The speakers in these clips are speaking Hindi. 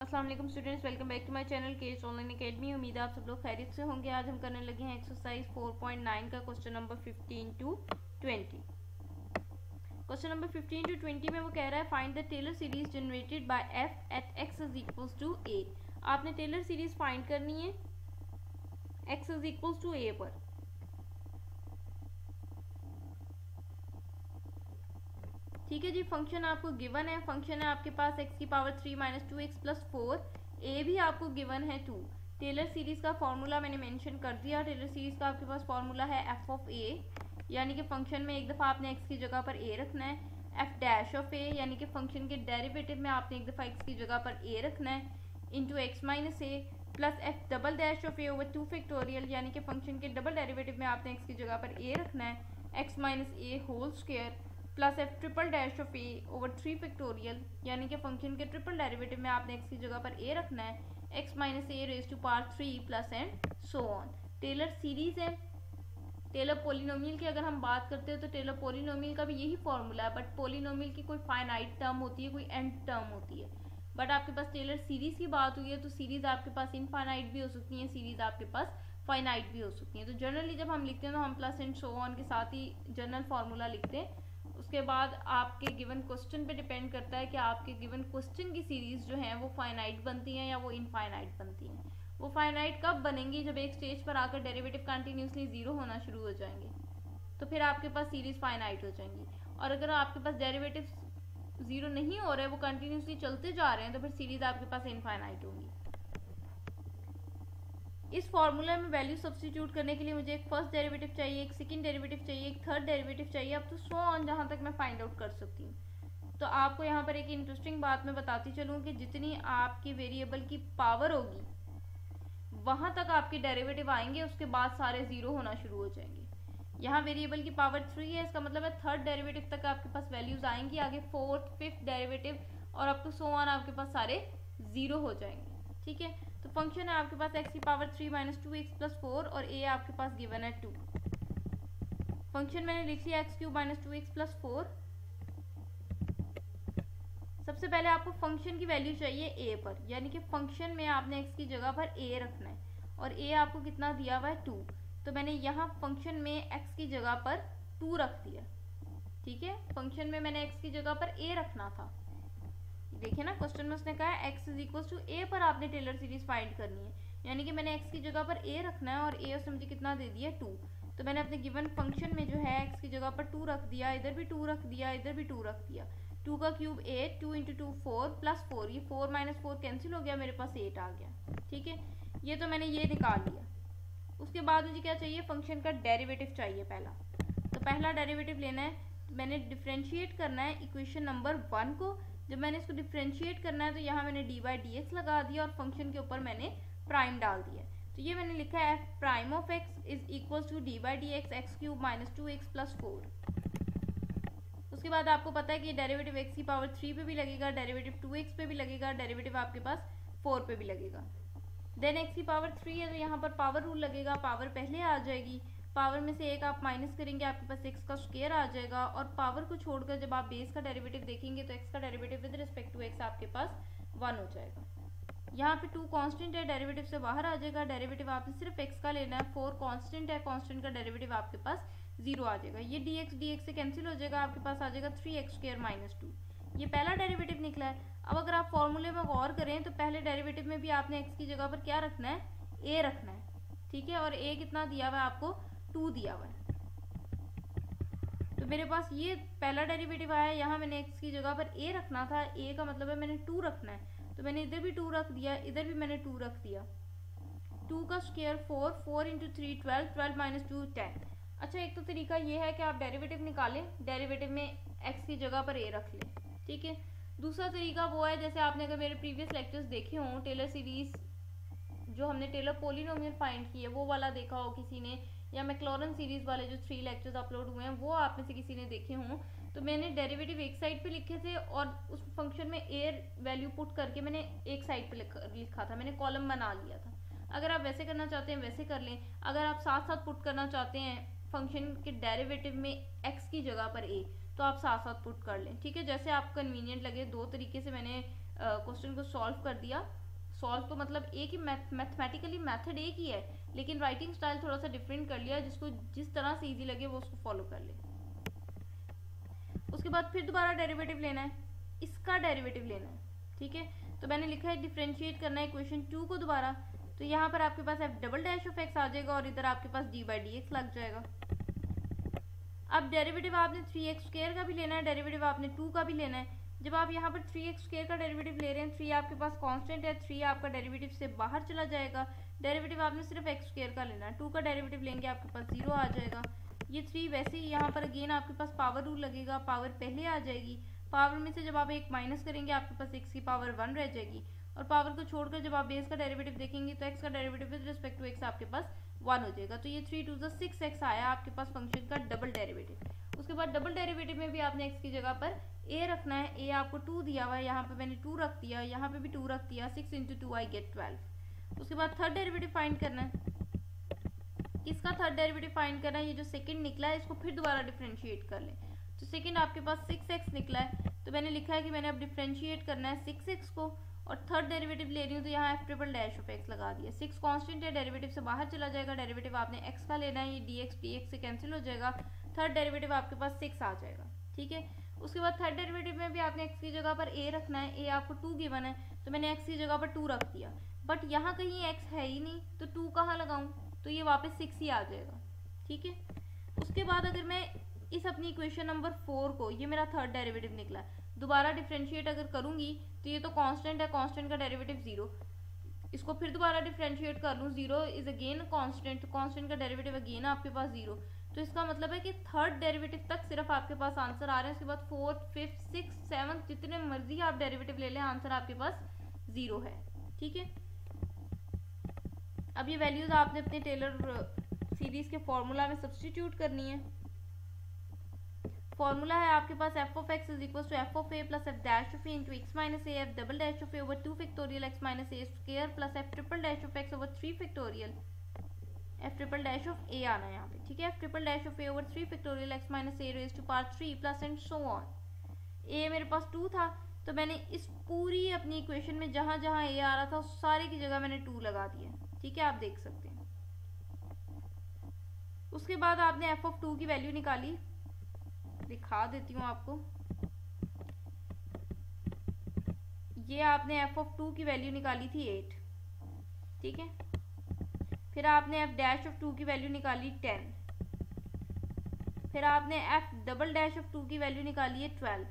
अस्सलाम वालेकुम students, welcome back to my channel Case Online Academy. उम्मीद है आप सब लोग खैरियत से होंगे। आज हम करने लगे हैं एक्सरसाइज 4.9 का question number 15 to 20। Question number 15 to 20 में वो कह रहा है find the Taylor series generated by F at X is equals to A. आपने टेलर सीरीज फाइंड करनी है X is equals to A पर। ठीक है जी, फंक्शन आपको गिवन है, फंक्शन है आपके पास x की power 3 minus 2x plus 4, A भी आपको गिवन है 2। टेलर सीरीज का फॉर्मूला मैंने मेंशन कर दिया। टेलर सीरीज का आपके पास फॉर्मूला है f ऑफ a, यानी कि फंक्शन में एक दफ़ा आपने x की जगह पर a रखना है। f डैश ऑफ a, यानी कि फंक्शन के डेरिवेटिव में आपने एक दफ़ा x की जगह पर a रखना है, into x minus a plus f double dash of a over 2 factorial, यानी कि फंक्शन के डबल डेरिवेटिव में आपने x की जगह पर a रखना है, x minus a whole square plus F triple dash of A over 3 factorial, यानी कि फंक्शन के ट्रिपल डेरिवेटिव में आपने एक्स की जगह पर ए रखना है, x minus a raise to power 3 plus and so on. Taylor series है। टेलर पोलिनोमियल की अगर हम बात करते हैं तो टेलर पोलिनोमियल का भी यही फॉर्मूला है, बट पोलिनोमियल की कोई फाइनाइट टर्म होती है, कोई एंड टर्म होती है। बट आपके पास टेलर सीरीज की बात हुई है तो सीरीज आपके पास इनफाइनाइट भी हो सकती है, सीरीज आपके पास फाइनाइट भी हो सकती है। तो जनरली जब हम लिखते हैं तो हम प्लस एंड सो ऑन के साथ ही जनरल फार्मूला लिखते हैं। उसके बाद आपके गिवन क्वेश्चन पे डिपेंड करता है कि आपके गिवन क्वेश्चन की सीरीज जो है वो फाइनाइट बनती हैं या वो इनफाइनाइट बनती हैं। वो फाइनाइट कब बनेंगी? जब एक स्टेज पर आकर डेरिवेटिव कंटिन्यूसली जीरो होना शुरू हो जाएंगे, तो फिर आपके पास सीरीज फाइनाइट हो जाएंगी। और अगर आपके पास डेरिवेटिव जीरो नहीं हो रहे, वो कंटिन्यूसली चलते जा रहे हैं, तो फिर सीरीज आपके पास इनफाइनाइट होंगी। इस फॉर्मूला में वैल्यू सब्स्टिट्यूट करने के लिए मुझे एक फर्स्ट डेरिवेटिव चाहिए, एक सेकंड डेरिवेटिव चाहिए, एक थर्ड डेरिवेटिव चाहिए, अब तो सो ऑन जहां तक मैं फाइंड आउट कर सकती हूँ। तो आपको यहाँ पर एक इंटरेस्टिंग बात मैं बताती चलूँ कि जितनी आपकी वेरिएबल की पावर होगी वहां तक आपके डेरिवेटिव आएंगे, उसके बाद सारे जीरो होना शुरू हो जाएंगे। यहाँ वेरिएबल की पावर 3 है, इसका मतलब है थर्ड डेरिवेटिव तक आपके पास वैल्यूज आएंगी, आगे फोर्थ फिफ्थ डेरिवेटिव और अप टू सो ऑन आपके पास सारे जीरो हो जाएंगे। ठीक है, तो फंक्शन है आपके पास x की पावर 3 माइनस 2x प्लस 4 और a आपके पास गिवन है 2। फंक्शन मैंने लिख लिया x cube minus 2x plus 4। सबसे पहले आपको फंक्शन की वैल्यू चाहिए a पर, यानी कि फंक्शन में आपने x की जगह पर a रखना है और a आपको कितना दिया हुआ है 2। तो मैंने यहाँ फंक्शन में x की जगह पर 2 रख दिया। ठीक है, फंक्शन में मैंने x की जगह पर a रखना था। देखिए ना, क्वेश्चन में उसने कहा है x is equal to a पर आपने टेलर सीरीज फाइंड करनी है, यानी कि मैंने x की जगह पर a रखना है और a उसने मुझे कितना दे दिया 2। तो मैंने अपने गिवन फंक्शन में जो है x की जगह पर 2 रख दिया, इधर भी 2 रख दिया, इधर भी 2 रख दिया। 2 का क्यूब 8, 2 इंटू 2 4 प्लस 4, ये 4 माइनस 4 कैंसिल हो गया, मेरे पास 8 आ गया। ठीक है, ये तो मैंने ये निकाल लिया। उसके बाद मुझे क्या चाहिए? फंक्शन का डेरिवेटिव चाहिए पहला। तो पहला डेरिवेटिव लेना है, मैंने डिफ्रेंशिएट करना है इक्वेशन नंबर 1 को। जब मैंने इसको डिफ्रेंशिएट करना है तो यहाँ मैंने डी बाई डी एक्स लगा दिया और फंक्शन के ऊपर मैंने प्राइम डाल दिया। तो ये मैंने लिखा है f prime of x is equal to d by d x x cube minus 2x plus 4। उसके बाद आपको पता है कि डेरिवेटिव x की पावर 3 पे भी लगेगा, डेरिवेटिव 2x पे भी लगेगा, डेरिवेटिव आपके पास 4 पे भी लगेगा। देन x की पावर 3 है तो यहाँ पर पावर रूल लगेगा, पावर पहले आ जाएगी, पावर में से एक आप माइनस करेंगे, आपके पास x का स्क्वायर आ जाएगा और पावर को छोड़कर जब आप बेस का डेरिवेटिव देखेंगे तो x का derivative with respect to x आपके पास 1 हो जाएगा। यहाँ पे 2 कांस्टेंट है, डेरिवेटिव से बाहर आ जाएगा, डेरिवेटिव आपने सिर्फ x का लेना है। 4 कांस्टेंट है, कांस्टेंट का डेरिवेटिव आपके पास 0 आ जाएगा। ये dx से कैंसिल हो जाएगा, आपके पास आ जाएगा 3x स्क्वायर माइनस 2। ये पहला डेरिवेटिव निकला है। अब अगर आप फॉर्मूले में गौर करें तो पहले डेरिवेटिव में भी आपने x की जगह पर क्या रखना है? a रखना है। ठीक है, और a कितना दिया हुआ है आपको? 2 दिया हुआ है। तो मेरे पास ये पहला डेरिवेटिव आया, यहाँ मैंने x की जगह पर a रखना था, a का मतलब है मैंने 2 रखना है, तो मैंने इधर भी 2 रख दिया, इधर भी मैंने 2 रख दिया। 2 का स्क्वायर 4, 4 इंटू 3 12, 12 माइनस 2 10। अच्छा, एक तो तरीका ये है कि आप डेरिवेटिव निकालें, डेरिवेटिव में x की जगह पर a रख लें। ठीक है, दूसरा तरीका वो है, जैसे आपने अगर मेरे प्रीवियस लेक्चर्स देखे हों, टेलर सीरीज जो हमने टेलर पोलिनोमियल फाइंड की है वो वाला देखा हो किसी ने, या मैक्लॉरन सीरीज वाले जो 3 लेक्चर्स अपलोड हुए हैं वो आप में से किसी ने देखे हों, तो मैंने डेरिवेटिव एक साइड पे लिखे थे और उस फंक्शन में a वैल्यू पुट करके मैंने एक साइड पे लिखा था, मैंने कॉलम बना लिया था। अगर आप वैसे करना चाहते हैं वैसे कर लें, अगर आप साथ साथ पुट करना चाहते हैं फंक्शन के डेरिवेटिव में x की जगह पर a, तो आप साथ साथ पुट कर लें। ठीक है, जैसे आपको कन्वीनियंट लगे। 2 तरीके से मैंने क्वेश्चन को सॉल्व कर दिया। सॉल्व तो मतलब एक ही मैथमेटिकली मेथड एक ही है, लेकिन राइटिंग स्टाइल थोड़ा सा डिफरेंट कर लिया, जिसको जिस तरह से इजी लगे वो उसको फॉलो कर ले। उसके बाद फिर दोबारा डेरिवेटिव लेना है, इसका डेरिवेटिव लेना है, ठीक है। तो मैंने लिखा है डिफ्रेंशिएट करना है इक्वेशन 2 को दोबारा, तो यहाँ पर आपके पास f double dash of x आ जाएगा और इधर आपके पास d बाई डी एक्स लग जाएगा। अब डेरिवेटिव आपने 3x स्क्वायर का भी लेना है, डेरिवेटिव आपने 2 का भी लेना है। जब आप यहाँ पर 3x स्क्वायर का डेरिवेटिव ले रहे हैं, 3 आपके पास कांस्टेंट है, 3 आपका डेरिवेटिव से बाहर चला जाएगा। डेरिवेटिव आपने सिर्फ x स्क्वायर का लेना है, 2 का डेरिवेटिव लेंगे आपके पास 0 आ जाएगा। ये 3 वैसे ही यहाँ पर अगेन आपके पास पावर रूल लगेगा, पावर पहले आ जाएगी। पावर में से जब आप एक माइनस करेंगे आपके पास x की पावर 1 रह जाएगी, और पावर को छोड़कर जब आप बेस का डेरिवेटिव देखेंगे तो x का derivative with respect to x आपके पास 1 हो जाएगा। तो ये 3 टू 6x आया आपके पास फंक्शन का डबल डेरिवेटिव। उसके बाद डबल डेरिवेटिव में भी आपने x की जगह पर a रखना है। a आपको 2 दिया हुआ है, यहाँ पे मैंने 2 रख दिया, यहाँ पे भी 2 रख दिया, 6 इंटू 2 आई गेट 12। उसके बाद थर्ड डेरिवेटिव फाइंड करना है। इसका थर्ड डेरिवेटिव फाइंड करना है, ये जो सेकंड निकला है इसको फिर दोबारा डिफरेंशिएट कर लें। तो सेकंड आपके पास 6x निकला है, तो मैंने लिखा है कि मैंने अब डिफरेंशिएट करना है 6x को, और थर्ड डेरिवेटिव ले रही हूँ तो यहाँ f triple dash of x लगा दिया। 6 कांस्टेंट है, डेरिवेटिव से बाहर चला जाएगा, डेरिवेटिव आपने x का लेना है, ये dx से कैंसिल हो जाएगा, थर्ड डेरिवेटिव आपके पास 6 आ जाएगा, ठीक है। उसके बाद थर्ड डेरिवेटिव में भी आपने x की जगह पर a रखना है। a आपको 2 गिवन है, तो मैंने x की जगह पर 2 रख दिया, बट यहाँ कहीं x है ही नहीं, तो 2 कहाँ लगाऊं, तो ये वापस 6 ही आ जाएगा, ठीक है। उसके बाद अगर मैं इस अपनी इक्वेशन नंबर 4 को, ये मेरा थर्ड डेरिवेटिव निकला है, दोबारा डिफरेंशिएट अगर करूंगी तो ये तो कांस्टेंट है, कांस्टेंट का डेरिवेटिव 0, इसको फिर दोबारा डिफरेंशिएट कर लूँ, 0 इज अगेन कांस्टेंट, कांस्टेंट का डेरिवेटिव अगेन आपके पास 0। तो इसका मतलब है कि थर्ड डेरिवेटिव तक सिर्फ आपके पास आंसर आ रहा है। उसके बाद फोर्थ, फिफ्थ, सिक्स, सेवंथ, जितने मर्जी आप डेरिवेटिव ले लें, आंसर आपके पास 0 है, ठीक है। अब ये वैल्यूज आपने अपने टेलर सीरीज के फॉर्मूला में सब्स्टिट्यूट करनी है। फॉर्मूला है आपके पास f of x is equal to f of a plus f dash of a into x minus a, f double dash of a over 2 factorial x minus a square plus f triple dash of x over 3 factorial f triple dash of a आना है यहाँ पे, ठीक है। f triple dash of a over 3 factorial x minus a raise to power 3 plus and so on. a मेरे पास 2 था, तो मैंने इस पूरी अपनी इक्वेशन में जहां जहां a आ रहा था उस सारे की जगह मैंने 2 लगा दिया, ठीक है, आप देख सकते हैं। उसके बाद आपने f ऑफ 2 की वैल्यू निकाली, दिखा देती हूँ आपको। ये आपने f ऑफ 2 की वैल्यू निकाली थी 8, ठीक है। फिर आपने f डैश ऑफ 2 की वैल्यू निकाली 10, फिर आपने f डबल डैश ऑफ 2 की वैल्यू निकाली है 12,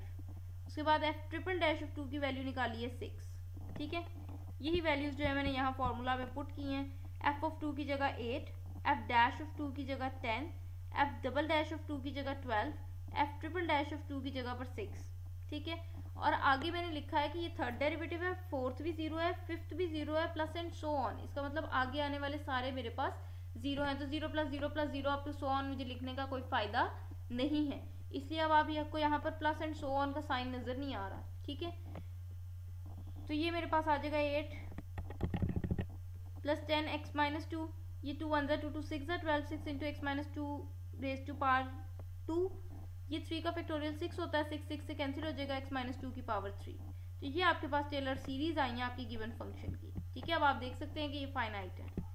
उसके बाद f ट्रिपल डैश ऑफ 2 की वैल्यू निकाली है 6, ठीक है। यही वैल्यूज जो है मैंने यहाँ फॉर्मूला में पुट की हैं। f ऑफ 2 की जगह 8, f डैश ऑफ 2 की जगह 10, f डबल डैश ऑफ 2 की जगह 12, f ट्रिपल डैश ऑफ 2 की जगह पर 6, ठीक है। और आगे मैंने लिखा है कि ये थर्ड डेरिवेटिव है, फोर्थ भी 0 है, फिफ्थ भी 0 है, प्लस एंड सो ऑन। इसका मतलब आगे आने वाले सारे मेरे पास 0 हैं, तो 0 plus 0 plus 0 up to so on मुझे लिखने का कोई फायदा नहीं है, इसलिए अब आप आपको यहाँ पर प्लस एंड सो ऑन का साइन नजर नहीं आ रहा, ठीक है। तो ये मेरे पास आ जाएगा 8 प्लस 10 x माइनस 2, ये 2 1 2 2 6 12, 6 into x minus 2 raise to power 2, ये 3 का फैक्टोरियल 6 होता है, 6 से कैंसिल हो जाएगा, x माइनस 2 की पावर 3। तो ये आपके पास टेलर सीरीज आई है आपकी गिवन फंक्शन की, ठीक है। अब आप देख सकते हैं कि ये फाइनाइट है।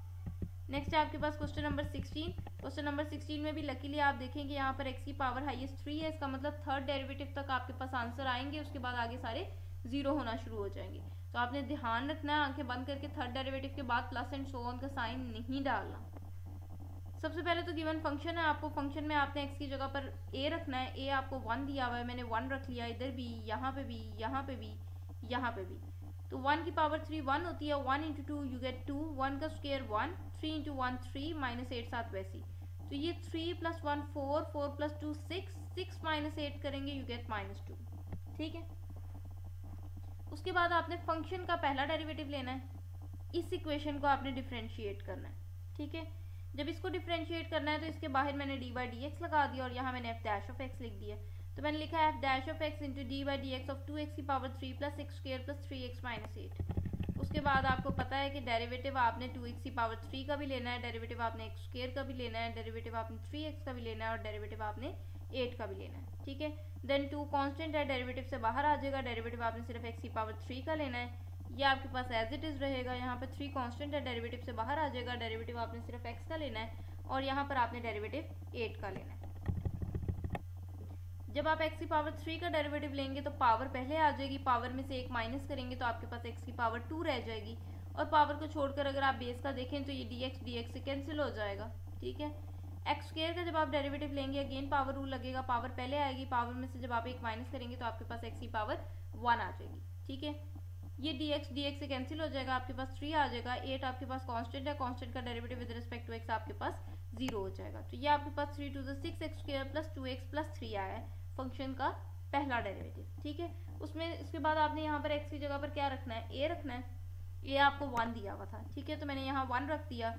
नेक्स्ट है आपके पास क्वेश्चन नंबर 16। क्वेश्चन नंबर 16 में भी लकीली आप देखेंगे यहाँ पर x की पावर हाईएस्ट 3 है, इसका मतलब थर्ड डेरिवेटिव तक आपके पास आंसर आएंगे, उसके बाद आगे सारे 0 होना शुरू हो जाएंगे। तो आपने ध्यान रखना है, आंखें बंद करके थर्ड डेरिवेटिव के बाद प्लस एंड सो ऑन का साइन नहीं डालना। सबसे पहले तो गिवन फंक्शन है, आपको फंक्शन में आपने x की जगह पर a रखना है। a आपको 1 दिया हुआ है, मैंने 1 रख लिया, इधर भी, यहाँ पे भी, यहाँ पे भी, यहाँ पे भी। तो 1 की पावर 3 1 होती है, 1 इंटू 2 यू गेट 2, 1 का स्क्वायर 1, 3 इंटू 1 3, माइनस 8 साथ वैसी। तो ये 3 प्लस 1 4, 4 प्लस 2 6, 6 माइनस 8 करेंगे यू गेट माइनस 2, ठीक है। उसके बाद आपने फंक्शन का पहला डेरिवेटिव लेना है, इस इक्वेशन को आपने डिफरेंशिएट करना है, ठीक है। जब इसको डिफरेंशिएट करना है तो इसके बाहर मैंने d बाई डी एक्स लगा दिया और यहाँ मैंने f डैश ऑफ x लिख दिया। तो मैंने लिखा है f dash of x into D by d x of 2x की power 3 plus x square plus 3x minus 8। उसके बाद आपको पता है कि डेरिवेटिव आपने 2x की पावर 3 का भी लेना है, डेरिवेटिव आपने x स्क्वायर का भी लेना है, डेरिवेटिव आपने 3x का भी लेना है और डेरिवेटिव आपने 8 का भी लेना है, ठीक है। देन 2 कांस्टेंट है, डेरिवेटिव से बाहर आ जाएगा, डेरिवेटिव आपने सिर्फ x की पावर 3 का लेना है, ये आपके पास एज इट इज रहेगा। यहाँ पे 3 कांस्टेंट है, डेरिवेटिव से बाहर आ जाएगा, डेरिवेटिव आपने सिर्फ x का लेना है और यहाँ पर आपने डेरिवेटिव 8 का लेना है। जब आप x की पावर 3 का डेरिवेटिव लेंगे तो पावर पहले आ जाएगी, पावर में से 1 माइनस करेंगे तो आपके पास x की पावर 2 रह जाएगी, और पावर को छोड़कर अगर आप बेस का देखें तो ये dx से कैंसिल हो जाएगा, ठीक है। एक्स स्क्वायर का जब आप डेरिवेटिव लेंगे अगेन पावर रूल लगेगा, पावर पहले आएगी, पावर में से जब आप 1 माइनस करेंगे तो आपके पास x की पावर 1 आ जाएगी, ठीक है। ये dx से कैंसिल हो जाएगा, आपके पास 3 आ जाएगा। 8 आपके पास कांस्टेंट है, कांस्टेंट का derivative with respect to x आपके पास 0 हो जाएगा। तो ये आपके पास 3 to the 6x² plus 2x plus 3 आया है फंक्शन का पहला डेरिवेटिव, ठीक है। उसमें इसके बाद आपने यहाँ पर x की जगह पर क्या रखना है, a रखना है। ये आपको 1 दिया हुआ था, ठीक है, तो मैंने यहाँ 1 रख दिया।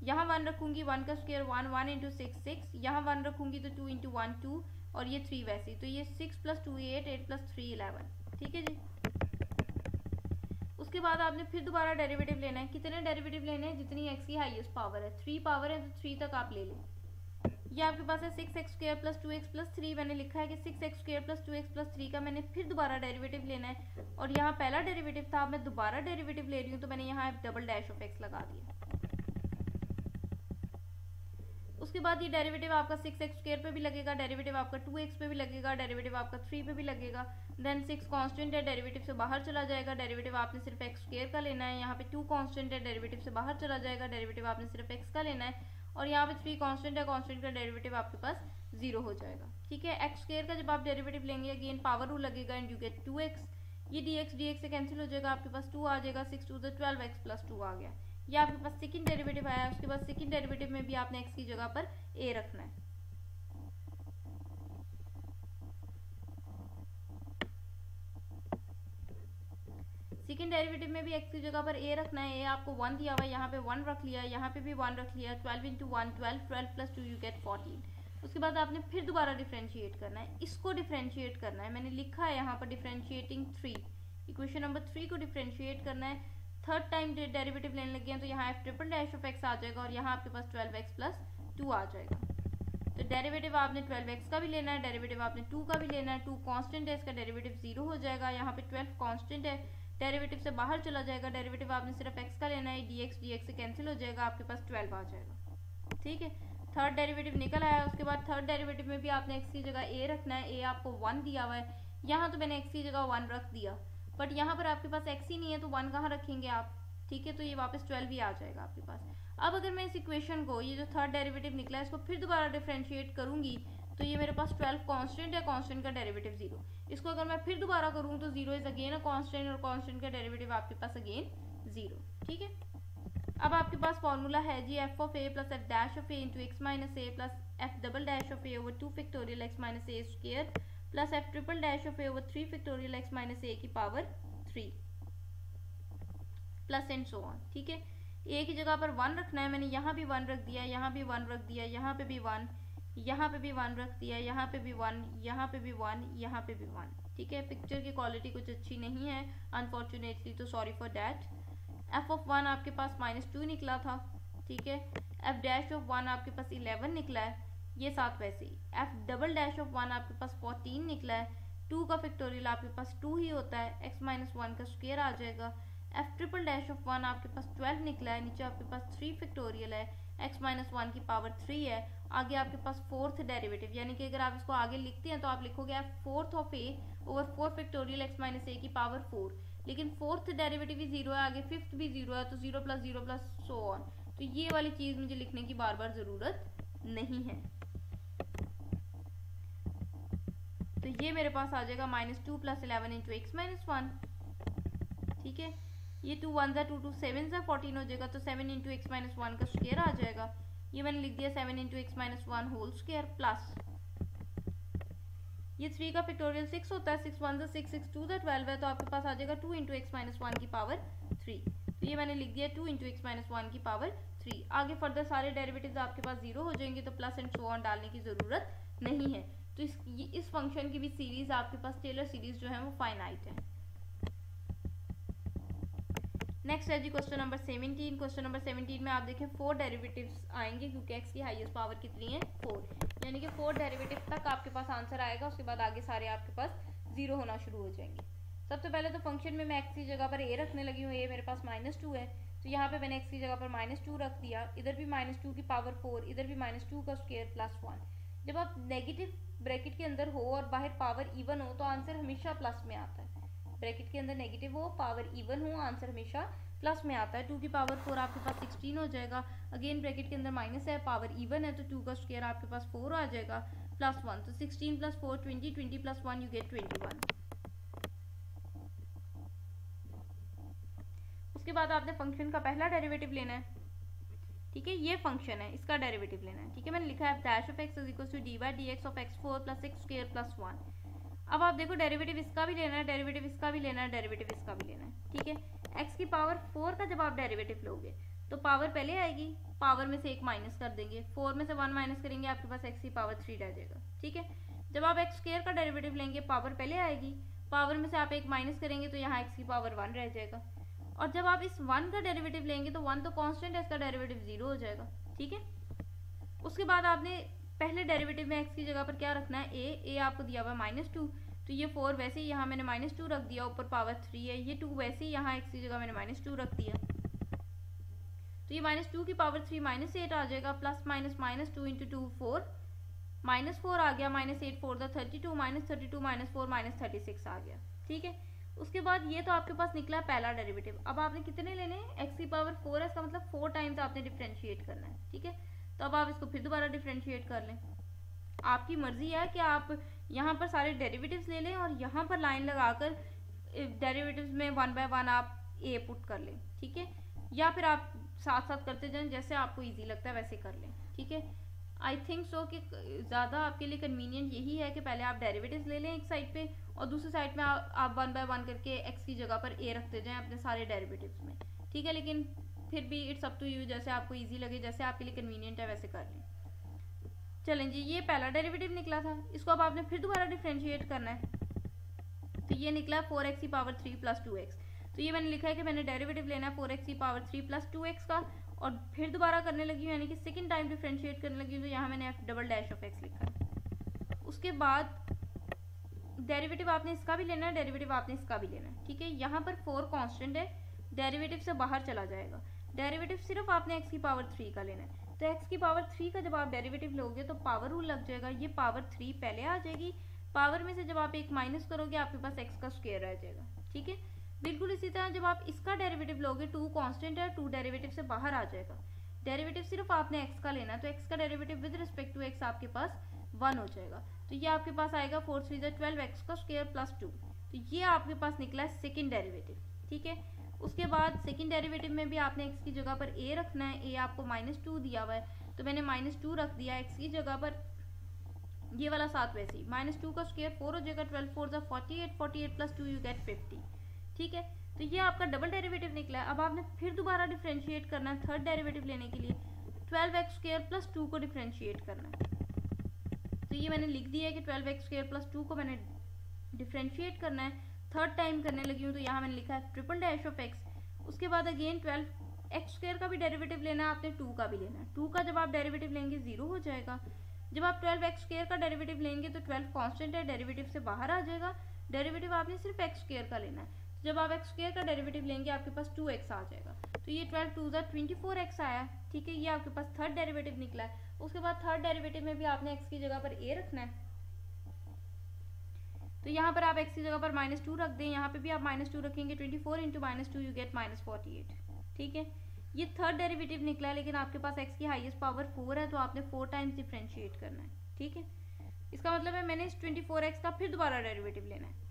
यहाँ 1 रखूंगी, 1 का स्क्वायर 1, 1 इंटू 6 6, यहाँ 1 रखूंगी तो 2 इंटू 1 2, और ये 3 वैसे ही, तो ये 6 प्लस 2 8, 8 प्लस 3 11, ठीक है जी। उसके बाद आपने फिर दोबारा डेरिवेटिव लेना है। कितने डेरिवेटिव लेने हैं, जितनी x की हाईएस्ट पावर है, 3 पावर है तो 3 तक आप ले लें। ये आपके पास है 6x² प्लस 2x प्लस 3, मैंने लिखा है कि 6x² प्लस 2x प्लस 3 का मैंने फिर दोबारा डेरिवेटिव लेना है, और यहाँ पहला डेरिवेटिव था, मैं दोबारा डेरिवेटिव ले रही हूँ तो मैंने यहाँ डबल डैश ऑफ x लगा दिया। उसके बाद ये डेरिवेटिव आपका 6x² पे भी लगेगा, डेरिवेटिव आपका 2x पे भी लगेगा, डेरिवेटिव आपका 3 पे भी लगेगा। देन 6 कांस्टेंट है, डेरिवेटिव से बाहर चला जाएगा, डेरिवेटिव आपने सिर्फ x² का लेना है। यहाँ पे 2 कांस्टेंट है, डेरिवेटिव से बाहर चला जाएगा, डेरिवेटिव आपने सिर्फ x का लेना है, और यहाँ पे 3 कांस्टेंट है, कांस्टेंट का डेरिवेटिव आपके पास 0 हो जाएगा, ठीक है। x² का जब आप डेरिवेटिव लेंगे अगेन पावर रूल लगेगा एंड यू गेट 2x, ये dx से कैंसिल हो जाएगा, आपके पास 2 आ जाएगा, 6 to the 12x प्लस 2 आ गया। ये आपके पास सेकंड डेरिवेटिव आया। उसके बाद सेकंड डेरिवेटिव में भी आपने x की जगह पर a रखना है। सेकंड डेरिवेटिव में भी x की जगह पर a रखना है। a आपको 1 दिया हुआ है, यहाँ पे 1 रख लिया, यहाँ पे भी 1 रख लिया, 12 इंटू 1 12, 12 प्लस 2 यू गेट 14। उसके बाद आपने फिर दोबारा डिफरेंशिएट करना है, इसको डिफरेंशिएट करना है। मैंने लिखा है यहाँ पर डिफरेंशिएटिंग 3, इक्वेशन नंबर 3 को डिफरेंशिएट करना है। थर्ड टाइम डेरिवेटिव लेने लगे हैं तो यहाँ f triple dash of x आ जाएगा, और यहाँ आपके पास 12x प्लस 2 आ जाएगा। तो डेरिवेटिव आपने 12x का भी लेना है, डेरिवेटिव आपने 2 का भी लेना है। 2 कांस्टेंट है, इसका डेरिवेटिव 0 हो जाएगा। यहाँ पे 12 कांस्टेंट है, डेरिवेटिव से बाहर चला जाएगा, डेरिवेटिव आपने सिर्फ x का लेना है, dx से कैंसिल हो जाएगा, आपके पास 12 आ जाएगा, ठीक है। थर्ड डेरिवेटिव निकल आया। उसके बाद थर्ड डेरिवेटिव में भी आपने x की जगह a रखना है। a आपको 1 दिया हुआ है, यहाँ तो मैंने x की जगह 1 रख दिया, बट यहाँ पर आपके पास x ही नहीं है तो 1 कहाँ रखेंगे आप, ठीक है। तो ये वापस 12 ही आ जाएगा आपके पास। अब अगर मैं इस इक्वेशन को, ये जो थर्ड डेरिवेटिव निकला है, इसको फिर दोबारा डिफरेंशिएट करूंगी तो ये मेरे पास 12 कांस्टेंट है, कांस्टेंट का डेरिवेटिव 0। इसको अगर मैं फिर दोबारा करूँ तो 0 इज अगेन अ कांस्टेंट, और कांस्टेंट का डेरिवेटिव आपके पास अगेन 0, ठीक है। अब आपके पास फॉर्मूला है जी f of a plus f dash of a into x minus A plus f double dash of a over 2 factorial x minus A square plus f triple dash of a over 3 factorial x minus a की power 3 plus and so on, ठीक है। a की जगह पर 1 रखना है, मैंने यहाँ भी 1 रख दिया, यहाँ भी 1 रख दिया, यहाँ पे भी 1, यहाँ पे भी 1 रख दिया, यहाँ पे भी 1, यहाँ पे भी 1, यहाँ पे भी 1, ठीक है। पिक्चर की क्वालिटी कुछ अच्छी नहीं है अनफॉर्चुनेटली, तो sorry for that. f of 1 आपके पास -2 निकला था, ठीक है। f डैश ऑफ 1 आपके पास 11 निकला है, ये साथ वैसे ही। f डबल डैश ऑफ 1 आपके पास 14 निकला है। 2 का फैक्टोरियल आपके पास 2 ही होता है, x माइनस 1 का स्क्वायर आ जाएगा। f ट्रिपल डैश ऑफ 1 आपके पास 12 निकला है, नीचे आपके पास 3 फैक्टोरियल है, x माइनस 1 की पावर 3 है। आगे आपके पास फोर्थ डेरिवेटिव, यानी कि अगर आप इसको आगे लिखते हैं तो आप लिखोगे f fourth of a over 4 factorial x minus a की पावर 4, लेकिन फोर्थ डेरिवेटिव भी 0 है, आगे फिफ्थ भी 0 है, तो 0 प्लस सो ऑन। तो ये वाली चीज मुझे लिखने की बार बार जरूरत नहीं है। तो ये मेरे पास आ जाएगा -2 प्लस 11 इंटू एक्स माइनस 1, ठीक है। ये 2 1 2 2 7 14 हो जाएगा, तो 7 इंटू एक्स माइनस 1 का स्क्वायर आ जाएगा। ये मैंने लिख दिया 7 into x minus 1 whole square plus ये 3 का फैक्टोरियल 6 होता है, 6 1 6 6 2 12 है, तो आपके पास आ जाएगा 2 इंटू एक्स माइनस 1 की पावर 3। तो ये मैंने लिख दिया 2 इंटू एक्स माइनस 1 की पावर 3। आगे फर्दर सारे डेरिवेटिव्स आपके पास 0 हो जाएंगे, तो प्लस एंड सो ऑन डालने की जरूरत नहीं है। तो इस फंक्शन की भी सीरीज आपके पास टेलर सीरीज जो है वो फाइनाइट है। नेक्स्ट है जी क्वेश्चन नंबर 17। क्वेश्चन नंबर 17 में आप देखें 4 डेरिवेटिव्स आएंगे क्योंकि x की हाईएस्ट पावर कितनी है 4, यानी कि 4 डेरिवेटिव तक आपके पास आंसर आएगा। उसके बाद आगे सारे आपके पास 0 होना शुरू हो जाएंगे। सबसे पहले तो फंक्शन में मैं x की जगह पर a रखने लगी हूँ। a मेरे पास -2 है, तो यहाँ पे मैंने x की जगह पर -2 रख दिया। इधर भी -2 की पावर 4, इधर भी -2 का स्क्वायर प्लस 1। जब आप नेगेटिव ब्रैकेट के अंदर हो और बाहर पावर इवन हो तो आंसर हमेशा प्लस में आता है। ब्रैकेट के अंदर नेगेटिव हो, पावर इवन हो, आंसर हमेशा प्लस में आता है। 2 की पावर 4 आपके पास 16 हो जाएगा। अगेन ब्रैकेट के अंदर माइनस है, पावर इवन है, तो 2 का स्क्वायर आपके पास 4 आ जाएगा प्लस 1। तो 16 + 4 20, 20 + 1 यू गेट 21। उसके बाद आपने फंक्शन का पहला डेरिवेटिव लेना है। ठीक है, ये फंक्शन है, इसका डेरिवेटिव लेना है। ठीक है, मैंने लिखा है dash of x = dy/dx of x4 + x² + 1। अब आप देखो डेरिवेटिव इसका भी लेना है, डेरिवेटिव इसका भी लेना है, डेरिवेटिव इसका भी लेना है। ठीक है, x की पावर 4 का जब आप डेरिवेटिव लोगे तो पावर पहले आएगी, पावर में से 1 माइनस कर देंगे, 4 में से 1 माइनस करेंगे, आपके पास x की पावर 3 रह जाएगा। ठीक है, जब आप x² का डेरिवेटिव लेंगे पावर पहले आएगी, पावर में से आप 1 माइनस करेंगे तो यहाँ x की पावर 1 रह जाएगा। और जब आप इस 1 का डेरिवेटिव लेंगे तो 1 तो कांस्टेंट है, इसका डेरिवेटिव 0 हो जाएगा। ठीक है, उसके बाद आपने पहले डेरिवेटिव में x की जगह पर क्या रखना है, a आपको दिया हुआ है -2, तो ये 4 वैसे ही यहाँ मैंने -2 रख दिया, ऊपर पावर 3 है, ये 2 वैसे ही यहाँ x की जगह मैंने -2 रख दिया, तो ये -2 की पावर 3 -8 आ जाएगा, प्लस माइनस -2 × 2 4, -4 आ गया, -8 4 32, -32 -4 -36 आ गया। ठीक है, उसके बाद ये तो आपके पास निकला पहला डेरिवेटिव। अब आपने कितने लेने हैं, x की पावर 4 है, इसका मतलब 4 टाइम्स आपने डिफरेंशिएट करना है। ठीक है, तो अब आप इसको फिर दोबारा डिफरेंशिएट कर लें। आपकी मर्जी है कि आप यहाँ पर सारे डेरिवेटिव्स ले लें और यहाँ पर लाइन लगाकर डेरिवेटिव्स में 1 बाय 1 आप a पुट कर लें। ठीक है, या फिर आप साथ साथ करते जाएं, जैसे आपको इजी लगता है वैसे कर लें। ठीक है, आई थिंक सो कि ज़्यादा आपके लिए कन्वीनियंट यही है कि पहले आप डेरिवेटिव्स ले लें एक साइड पे और दूसरी साइड में आप 1 बाय 1 करके x की जगह पर a रखते जाएं अपने सारे डेरिवेटिव्स में। ठीक है, लेकिन फिर भी इट्स अप टू यू, जैसे आपको इजी लगे, जैसे आपके लिए कन्वीनियंट है वैसे कर लें। चलें जी, ये पहला डेरिवेटिव निकला था, इसको अब आपने फिर दोबारा डिफरेंशिएट करना है। तो ये निकला 4x की पावर 3 + 2x। तो ये मैंने लिखा है कि मैंने डेरिवेटिव लेना है 4x की पावर 3 + 2x का, और फिर दोबारा करने लगी हूँ, यानी कि सेकंड टाइम डिफरेंशिएट करने लगी हूँ, तो यहाँ मैंने f'(x) लिखा है। उसके बाद डेरिवेटिव आपने इसका भी लेना है, डेरिवेटिव आपने इसका भी लेना है। ठीक है, यहाँ पर 4 कांस्टेंट है, डेरिवेटिव से बाहर चला जाएगा। डेरिवेटिव सिर्फ आपने x की पावर 3 का लेना है, तो x की पावर 3 का जब आप डेरिवेटिव लोगे तो पावर रूल लग जाएगा, ये पावर 3 पहले आ जाएगी, पावर में से जब आप 1 माइनस करोगे आपके पास x का स्क्वायर रह जाएगा। ठीक है, बिल्कुल इसी तरह जब आप इसका डेरिवेटिव लोगे, 2 कांस्टेंट है, 2 डेरिवेटिव से बाहर आ जाएगा। डेरिवेटिव सिर्फ आपने x का लेना है, तो x का derivative with respect to x आपके पास 1 हो जाएगा, तो ये आपके पास आएगा 4 × 3 = 12x का स्क्वायर प्लस 2। तो ये आपके पास निकला है सेकंड डेरिवेटिव। ठीक है, उसके बाद सेकंड डेरिवेटिव में भी आपने x की जगह पर a रखना है। a आपको -2 दिया हुआ है, तो मैंने -2 रख दिया x की जगह पर, ये वाला साथ वैसे ही, -2 का स्क्वायर 4 हो जाएगा, 12 4 = 48, 48 + 2 यू गेट 50। ठीक है, तो ये आपका डबल डेरिवेटिव निकला है। अब आपने फिर दोबारा डिफरेंशिएट करना है थर्ड डेरिवेटिव लेने के लिए, 12x² + 2 को डिफरेंशिएट करना है। तो ये मैंने लिख दिया है कि 12x² + 2 को मैंने डिफरेंशिएट करना है, थर्ड टाइम करने लगी हूँ, तो यहाँ मैंने लिखा है $'(x)। उसके बाद अगेन 12x² का भी डेरिवेटिव लेना है आपने, 2 का भी लेना है। 2 का जब आप डेरिवेटिव लेंगे 0 हो जाएगा। जब आप 12x² का डेरिवेटिव लेंगे तो 12 कांस्टेंट है, डेरिवेटिव से बाहर आ जाएगा, डेरिवेटिव आपने सिर्फ x² का लेना है। जब आप x² का डेरिवेटिव लेंगे आपके पास 2x आ जाएगा, तो ये 12 2 = 24x आया। ठीक है, ये आपके पास थर्ड डेरिवेटिव निकला है। उसके बाद थर्ड डेरिवेटिव में भी आपने x की जगह पर a रखना है, तो यहाँ पर आप x की जगह पर -2 रख दें, यहाँ पे भी आप -2 रखेंगे, 24 × -2 यू गेट -48। ठीक है, ये थर्ड डेरिवेटिव निकला है, लेकिन आपके पास x की हाईएस्ट पावर 4 है, तो आपने 4 टाइम्स डिफरेंशिएट करना है। ठीक है, इसका मतलब है मैंने इस 24x का फिर दोबारा डेरिवेटिव लेना है।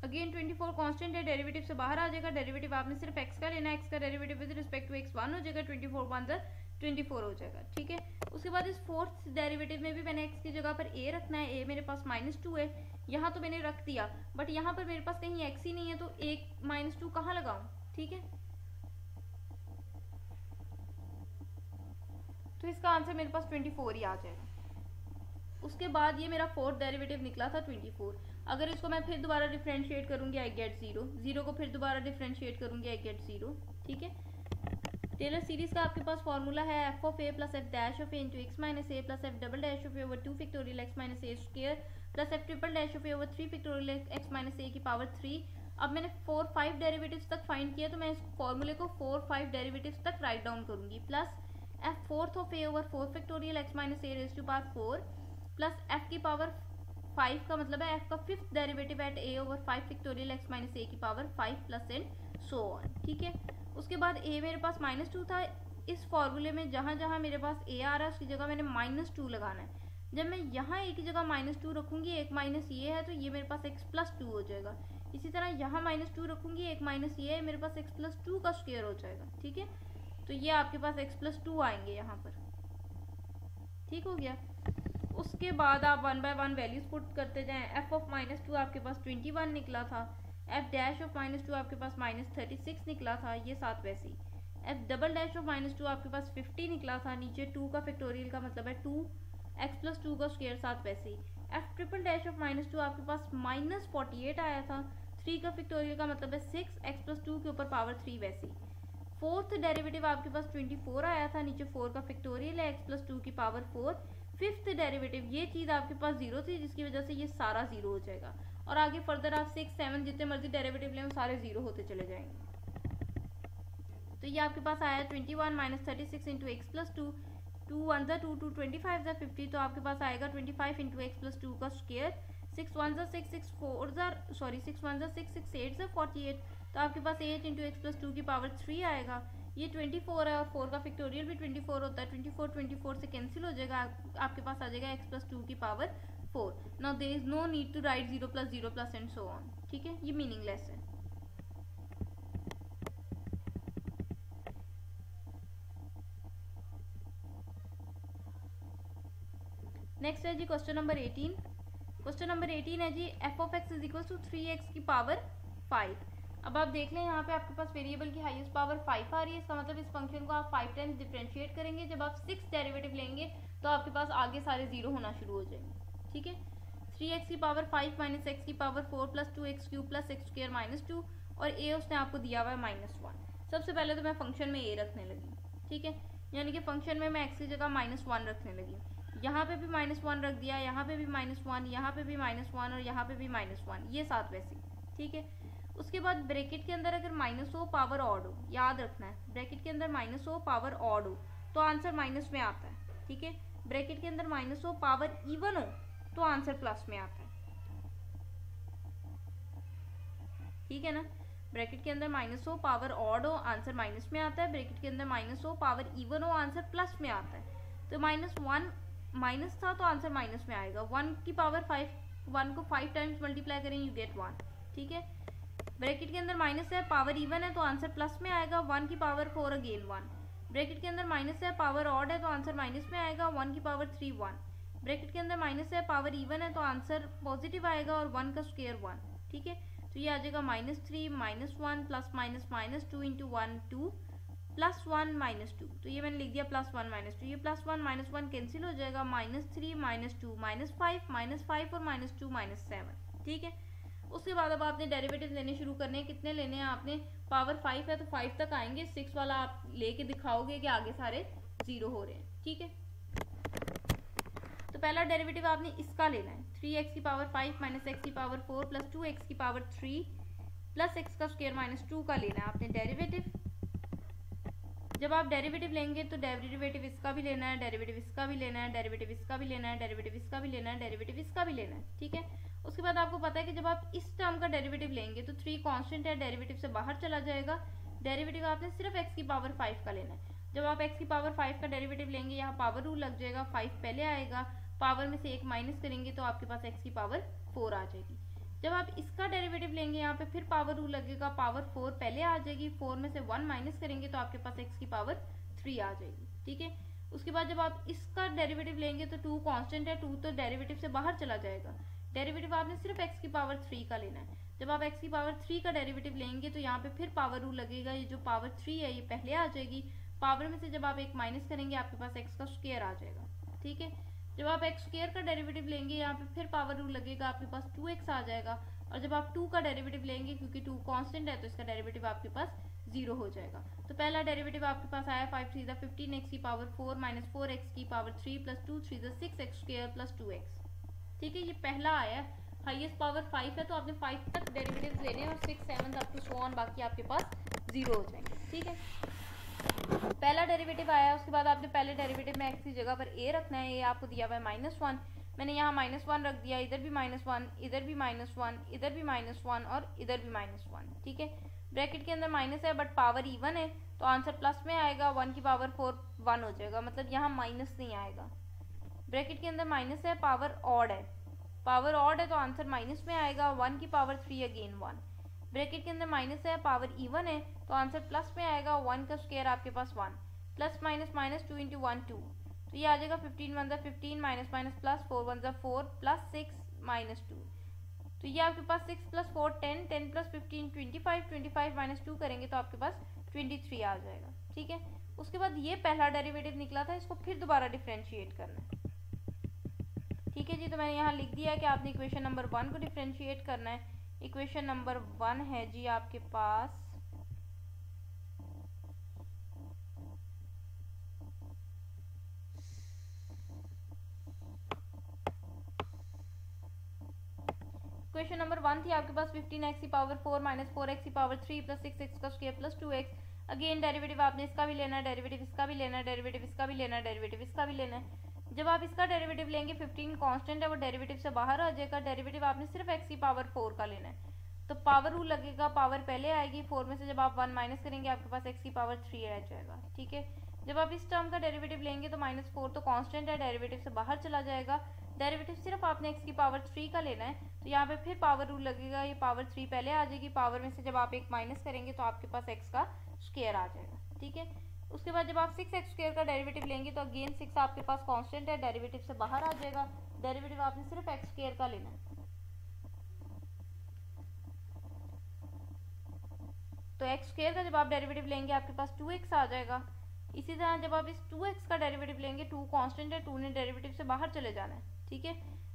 अगेन 24 कांस्टेंट है, डेरिवेटिव से बाहर आ जाएगा, डेरिवेटिव आपने सिर्फ x का लेना है, x का derivative with respect to x 1 हो जाएगा, 24 1 = 24 हो जाएगा। ठीक है, उसके बाद इस फोर्थ डेरिवेटिव में भी मैंने x की जगह पर a रखना है। a मेरे पास -2 है, यहाँ तो मैंने रख दिया, बट यहाँ पर मेरे पास कहीं x ही नहीं है, तो एक -2 कहाँ लगाऊं। ठीक है, तो इसका आंसर मेरे पास 24 ही आ जाएगा। उसके बाद ये मेरा फोर्थ डेरिवेटिव निकला था 24। अगर इसको मैं फिर दोबारा डिफ्रेंशिएट करूंगी आई गेट 0, 0 को फिर दोबारा डिफ्रेंशिएट करूंगी आई गेट 0। ठीक है, टेलर सीरीज का आपके पास फॉर्मूला है F of A plus F dash of A into x minus A plus F double dash of A over 2 factorial X minus A square plus F triple dash of A over 3 factorial X minus A की पावर 3। अब मैंने 4-5 डेरिवेटिव्स तक फाइंड किया, तो मैं इस फॉर्मूले को 4-5 डेरिवेटिव्स तक राइट डाउन करूंगी। Plus F fourth of A over 4 factorial X minus A raise to power 4 plus F की पावर 5 का मतलब है एफ का fifth derivative at A over 5 factorial X minus A की power 5 plus and so on. ठीक है, उसके बाद ए मेरे पास -2 था। इस फॉर्मूले में जहां जहां मेरे पास ए आ रहा है उसकी जगह मैंने -2 लगाना है। जब मैं यहाँ ए की जगह -2 रखूंगी, एक माइनस ये है तो ये मेरे पास x प्लस 2 हो जाएगा। इसी तरह यहाँ -2 रखूंगी, एक माइनस ये है, मेरे पास x प्लस 2 का स्क्वायर हो जाएगा। ठीक है, तो ये आपके पास x प्लस 2 आएंगे यहाँ पर। ठीक हो गया। उसके बाद आप 1 बाय 1 वैल्यूज पुट करते जाएं। एफ ऑफ -2 आपके पास 21 निकला था, एफ डैश ऑफ -2 आपके पास -36 निकला था, ये साथ वैसे ही। एफ डबल डैश ऑफ -2 आपके पास 50 निकला था, नीचे 2 का फैक्टोरियल का मतलब है 2 x प्लस 2 का स्क्वायर साथ वैसे ही। एफ ट्रिपल डैश ऑफ -2 आपके पास -48 आया था, 3 का फैक्टोरियल का मतलब है 6 x प्लस 2 के ऊपर पावर 3 वैसे ही। फोर्थ डेरिवेटिव आपके पास 24 आया था, नीचे 4 का फैक्टोरियल है x प्लस 2 की पावर 4। फिफ्थ डेरिवेटिव ये चीज़ आपके पास 0 थी, जिसकी वजह से ये सारा 0 हो जाएगा। और आगे फर्दर आप 6, 7 जितने मर्जी डेरिवेटिव लें वो सारे 0 होते चले जाएंगे। तो ये आपके पास आया 21 - 36 इंटू एक्स प्लस 2, 2 1 2 2 25 50, तो आपके पास आएगा 25 इंटू एक्स प्लस 2 का स्क्वायर। 6 1 6 6 4 6 1 6 6 8 48, तो आपके पास 8 इंटू एक्स प्लस 2 की पावर 3 आएगा। ये 24 है और 4 का फैक्टोरियल भी 24 होता है, 24 से कैंसिल हो जाएगा, आपके पास आ जाएगा x प्लस 2 की power 4। Now there is no need to write 0 + 0 + and so on. ठीक है, ये मीनिंगलेस है। नेक्स्ट है जी क्वेश्चन नंबर 18। क्वेश्चन नंबर 18 है जी F of x is equal to 3x की पावर 5। अब आप देख लें यहाँ पे आपके पास वेरिएबल की हाईएस्ट पावर 5 आ रही है। इसका मतलब इस फंक्शन को आप 5 टाइम्स डिफरेंशिएट करेंगे। जब आप 6 डेरिवेटिव लेंगे तो आपके पास आगे सारे 0 होना शुरू हो जाएंगे। ठीक है, 3x की पावर 5 - x की पावर 4 + 2x³ + x² - 2 और a उसने आपको दिया हुआ है -1। सबसे पहले तो मैं फंक्शन में a रखने लगी। ठीक है, यानी कि फंक्शन में मैं x की जगह -1 रखने लगी। यहाँ पे भी -1 रख दिया, यहाँ पे भी -1, यहाँ पे भी -1 और यहाँ पे भी -1, ये साथ वैसे। ठीक है, उसके बाद ब्रैकेट के अंदर अगर माइनस हो पावर ऑड हो, याद रखना है ब्रैकेट के अंदर माइनस हो पावर ऑड हो तो आंसर माइनस में आता है। ठीक है, ब्रैकेट के अंदर माइनस हो पावर इवन हो तो आंसर प्लस में आता है। ठीक है ना, ब्रैकेट के अंदर माइनस हो पावर ऑड हो आंसर माइनस में आता है, ब्रैकेट के अंदर माइनस हो पावर इवन हो आंसर प्लस में आता है। तो -1 माइनस था तो आंसर माइनस में आएगा। 1 की पावर 5, 1 को 5 टाइम्स मल्टीप्लाई करें यू गेट 1। ठीक है, ब्रैकेट के अंदर माइनस है पावर इवन है तो आंसर प्लस में आएगा। 1 की पावर 4 अगेन 1। ब्रैकेट के अंदर माइनस है पावर ऑड है तो आंसर माइनस में आएगा। 1 की पावर 3 1। ब्रैकेट के अंदर माइनस है पावर इवन है तो आंसर पॉजिटिव आएगा और 1 का स्क्वायर 1। ठीक है, तो ये आ जाएगा -3 -1 +- -2 इंटू 1 2 +1 -2, तो ये मैंने लिख दिया +1 -2। ये +1 -1 कैंसिल हो जाएगा। -3 -2 -5 और -2 -7। ठीक है, उसके बाद अब आपने डेरिवेटिव लेने शुरू करने हैं। कितने लेने हैं आपने? पावर 5 है तो 5 तक आएंगे। 6 वाला आप लेके दिखाओगे कि आगे सारे 0 हो रहे हैं। ठीक है, तो पहला डेरिवेटिव आपने इसका लेना है 3x की पावर 5 - x की पावर 4 + 2x की पावर 3 + x का स्क्वायर -2 का लेना है आपने डेरिवेटिव। जब आप डेरिवेटिव लेंगे तो डेरिवेटिव इसका भी लेना है, डेरिवेटिव इसका भी लेना है, डेरिवेटिव इसका भी लेना है, डेरिवेटिव इसका भी लेना है, डेरिवेटिव इसका भी लेना है। ठीक है, उसके बाद आपको पता है कि जब आप इस टर्म का डेरिवेटिव लेंगे तो 3 कांस्टेंट है, डेरिवेटिव से बाहर चला जाएगा। डेरिवेटिव आपने सिर्फ x की पावर 5 का लेना है। जब आप x की पावर 5 का डेरिवेटिव लेंगे यहाँ पावर रूल लग जाएगा, 5 पहले आएगा, पावर में से 1 माइनस करेंगे तो आपके पास x की पावर 4 आ जाएगी। जब आप इसका डेरिवेटिव लेंगे यहाँ पे फिर पावर रूल लगेगा, पावर 4 पहले आ जाएगी, 4 में से 1 माइनस करेंगे तो आपके पास x की पावर 3 आ जाएगी। ठीक है, उसके बाद जब आप इसका डेरिवेटिव लेंगे तो 2 कांस्टेंट है, 2 तो डेरिवेटिव से बाहर चला जाएगा। डेरिवेटिव आपने सिर्फ x की पावर 3 का लेना है। जब आप x की पावर 3 का डेरिवेटिव लेंगे तो यहाँ पे फिर पावर रूल लगेगा, ये जो पावर 3 है ये पहले आ जाएगी, पावर में से जब आप 1 माइनस करेंगे आपके पास x का स्क्वायर आ जाएगा। ठीक है, जब आप एक्स स्क्वायर का डेरिवेटिव लेंगे यहाँ पे फिर पावर रूल लगेगा, आपके पास 2x आ जाएगा। और जब आप 2 का डेरिवेटिव लेंगे, क्योंकि 2 कांस्टेंट है तो इसका डेरिवेटिव आपके पास 0 हो जाएगा। तो पहला डेरिवेटिव आपके पास आया 5 3 15x की पावर 4 माइनस 4x की power 3 plus 2 3 6x square plus 2x। ठीक है, ये पहला आया। हाईएस्ट पावर 5 है तो आपने 5 तक डेरिवेटिव्स लेने हैं और 6 7 अप टू सो ऑन बाकी आपके पास 0 हो जाएंगे। ठीक है, पहला डेरिवेटिव आया, उसके बाद आपने पहले डेरिवेटिव में x की जगह पर a रखना है। ये आपको दिया हुआ है -1, मैंने यहाँ -1 रख दिया, इधर भी -1, इधर भी -1, इधर भी -1 और इधर भी -1। ठीक है, ब्रैकेट के अंदर माइनस है बट पावर इवन है तो आंसर प्लस में आएगा। 1 की पावर 4 1 हो जाएगा, मतलब यहाँ माइनस नहीं आएगा। ब्रैकेट के अंदर माइनस है, पावर ऑड है, पावर ऑड है तो आंसर माइनस में आएगा। 1 की पावर 3 अगेन 1। ब्रैकेट के अंदर माइनस है, पावर इवन है तो आंसर प्लस में आएगा। 1 का स्क्वायर आपके पास 1, प्लस माइनस माइनस 2 इंटू 1 2, तो ये आ जाएगा 15 1 15 minus minus plus 4 1 4 plus 6 minus 2, तो ये आपके पास 6 प्लस 4 10 10 प्लस 15 25 25 माइनस 2 करेंगे तो आपके पास 23 आ जाएगा। ठीक है, उसके बाद ये पहला डेरिवेटिव निकला था, इसको फिर दोबारा डिफ्रेंशिएट करना है। ठीक है जी, तो मैंने यहाँ लिख दिया है कि आपने इक्वेशन नंबर 1 को डिफ्रेंशिएट करना है। इक्वेशन नंबर 1 है जी आपके पास इक्वेशन नंबर 1 थी आपके पास 15x की पावर 4 माइनस 4x की पावर 3 प्लस 6x का square plus 2x। Again derivative आपने इसका भी लेना है, डेरिवेटिव इसका भी लेना है, डेरिवेटिव इसका भी लेना है, डेरिवेटिव इसका भी लेना है। जब आप इसका डेरिवेटिव लेंगे 15 कांस्टेंट है वो डेरिवेटिव से बाहर आ जाएगा। डेरिवेटिव आपने सिर्फ x की पावर 4 का लेना है, तो पावर रूल लगेगा, पावर पहले आएगी। 4 में से जब आप 1 माइनस करेंगे आपके पास x की पावर 3 रह जाएगा। ठीक है, जब आप इस टर्म का डेरिवेटिव लेंगे तो -4 तो कांस्टेंट है, डेरिवेटिव से बाहर चला जाएगा। डेरिवेटिव सिर्फ आपने x की पावर 3 का लेना है, तो यहाँ पे फिर पावर रूल लगेगा, ये पावर 3 पहले आ जाएगी। पावर में से जब आप एक माइनस करेंगे तो आपके पास x का स्क्वायर आ जाएगा। ठीक है, उसके बाद जब आप 6x स्क्वायर का डेरिवेटिव लेंगे तो अगेन 6 आपके पास कांस्टेंट है, डेरिवेटिव से बाहर आ जाएगा। डेरिवेटिव आपने सिर्फ x स्क्वायर का लेना है, तो x स्क्वायर का जब आप डेरिवेटिव लेंगे आपके पास 2x आ जाएगा। इसी तरह जब आप इस 2x का डेरिवेटिव लेंगे, 2 कांस्टेंट है, 2 ने डेरिवेटिव से बाहर चले जाना है। ठीक है,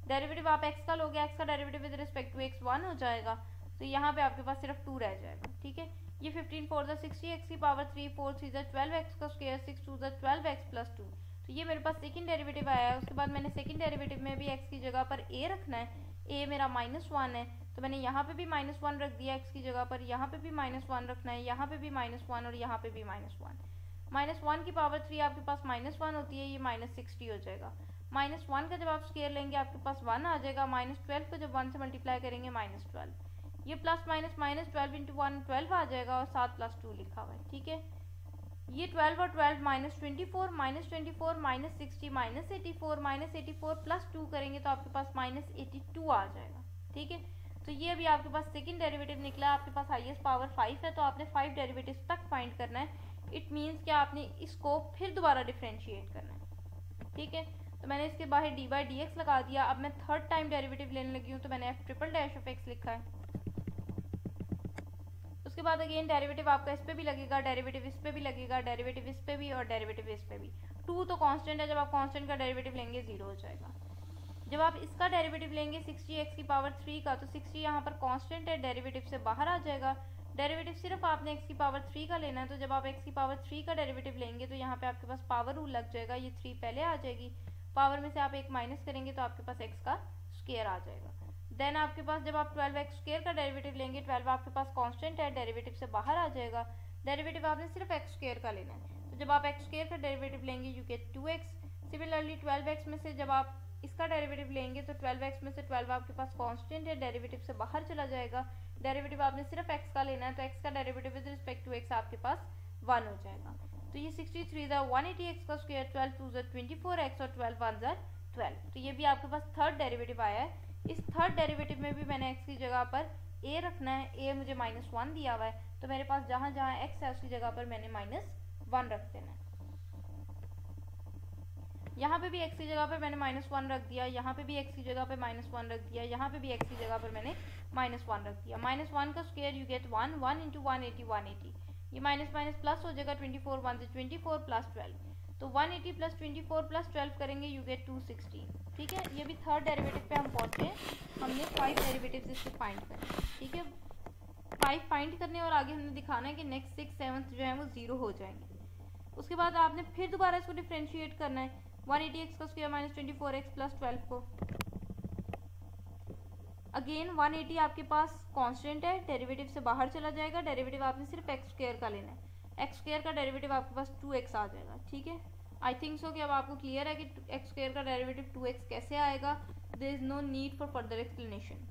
डेरिवेटिव आप x का लोगे, x का derivative with respect to x 1 हो जाएगा, तो यहाँ पे आपके पास सिर्फ 2 रह जाएगा। ठीक है, ये 15 4 60x की पावर 3 4 3 12x का स्क्वायर 6 2 12x प्लस 2, तो ये मेरे पास सेकंड डेरिवेटिव आया है। उसके बाद मैंने सेकंड डेरिवेटिव में भी x की जगह पर a रखना है। a मेरा -1 है तो मैंने यहाँ पे भी -1 रख दिया x की जगह पर, यहाँ पे भी -1 रखना है, यहाँ पे भी -1 और यहाँ पे भी -1। -1 की पावर 3 आपके पास -1 होती है, ये -60 हो जाएगा। -1 का जब आप स्क्वायर लेंगे आपके पास 1 आ जाएगा। -12 को जब 1 से मल्टीप्लाई करेंगे -12, ये प्लस माइनस माइनस 12 इंटू 1 12 आ जाएगा और 7 प्लस 2 लिखा हुआ है। ठीक है, ये 12 और 12 -24 -24 -60 -84 प्लस 2 करेंगे तो आपके पास -82 आ जाएगा। ठीक है, तो ये अभी आपके पास सेकंड डेरिवेटिव निकला। आपके पास हाईएस्ट पावर 5 है तो आपने 5 डेरिवेटिव तक फाइंड करना है। इट मीन्स कि आपने इसको फिर दोबारा डिफ्रेंशिएट करना है। ठीक है, तो मैंने इसके बाहर डी बाई डी एक्स लगा दिया। अब मैं थर्ड टाइम डेरिवेटिव लेने लगी हूँ तो मैंने f triple dash of x लिखा है। उसके बाद अगेन डेरिवेटिव आपका इस पे भी लगेगा, डेरिवेटिव इस पे भी लगेगा, डेरिवेटिव इस पे भी और डेरिवेटिव इस पे भी। 2 तो कांस्टेंट है, जब आप कांस्टेंट का डेरिवेटिव लेंगे 0 हो जाएगा। जब आप इसका डेरिवेटिव लेंगे 60x की पावर 3 का, तो 60 यहाँ पर कांस्टेंट है, डेरिवेटिव से बाहर आ जाएगा। डेरिवेटिव सिर्फ आपने x की पावर 3 का लेना है, तो जब आप x की पावर 3 का डेरिवेटिव लेंगे तो यहाँ पे आपके पास पावर रूल लग जाएगा, ये 3 पहले आ जाएगी। पावर में से आप एक माइनस करेंगे तो आपके पास x का स्क्वायर आ जाएगा। देन आपके पास जब आप 12x स्क्वायर का डेरिवेटिव लेंगे, 12 आपके पास कांस्टेंट है, डेरिवेटिव से बाहर आ जाएगा। डेरिवेटिव आपने सिर्फ x स्क्वायर का लेना है, तो जब आप x स्क्वायर का डेरिवेटिव लेंगे you get 2x। Similarly 12x में से जब आप इसका डेरिवेटिव लेंगे तो 12x में से 12 आपके पास कांस्टेंट है, डेरिवेटिव से बाहर चला जाएगा। डेरिवेटिव आपने सिर्फ x का लेना है, तो x का derivative with respect to x आपके पास 1 हो जाएगा। तो ये 63 180x का स्क्वायर, 12 2 24x और 12 1 12। तो ये भी आपके पास थर्ड डेरिवेटिव आया है। इस थर्ड डेरिवेटिव में भी मैंने x की जगह पर a रखना है। a मुझे -1 दिया हुआ है, तो मेरे पास जहाँ जहाँ x है उसकी जगह पर मैंने -1 रख देना है। यहाँ पे भी x की जगह पर मैंने -1 रख दिया, यहाँ पे भी x की जगह पर -1 रख दिया, यहाँ पे भी x की जगह पर मैंने -1 रख दिया। -1 का स्क्वायर यू गेट 1 1 इंटू 180 180, ये माइनस माइनस प्लस हो जाएगा। 24 1 से 24 प्लस 12, तो 180 प्लस 24 प्लस 12 करेंगे, यू गेट 216। ठीक है, ये भी थर्ड डेरिवेटिव पे हम पहुंचे, हमने 5 डेरिवेटिव्स इसके फाइंड करने। ठीक है, 5 फाइंड करने और आगे हमने दिखाना है कि नेक्स्ट 6 7 जो है वो 0 हो जाएंगे। उसके बाद आपने फिर दोबारा इसको डिफ्रेंशिएट करना है, 180x का स्क्वायर माइनस 24x प्लस 12 को। अगेन 180 आपके पास कांस्टेंट है, डेरिवेटिव से बाहर चला जाएगा, डेरिवेटिव आपने सिर्फ एक्स स्क्वायर का लेना है, एक्स स्क्वायर का डेरिवेटिव आपके पास 2x आ जाएगा। ठीक है, आई थिंक सो कि अब आपको क्लियर है कि एक्स स्क्वायर का डेरिवेटिव 2x कैसे आएगा। There is no need for further explanation.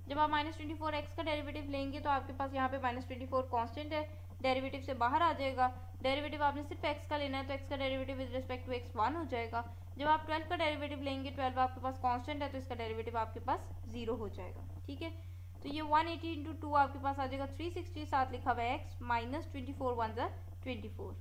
जब आप माइनस 24x का डेरिवेटिव लेंगे तो आपके पास यहाँ पे माइनस 24 कॉन्स्टेंट है, डेरिवेटिव से बाहर आ जाएगा, डेरिवेटिव आपने सिर्फ x का लेना है तो x का derivative with respect to x 1 हो जाएगा। जब आप 12 का डेरिवेटिव लेंगे, 12 आपके पास कांस्टेंट है तो इसका डेरिवेटिव आपके पास 0 हो जाएगा। ठीक है, तो ये 180 इंटू 2 आपके पास आ जाएगा 360, साथ लिखा हुआ है x माइनस 24 1 24।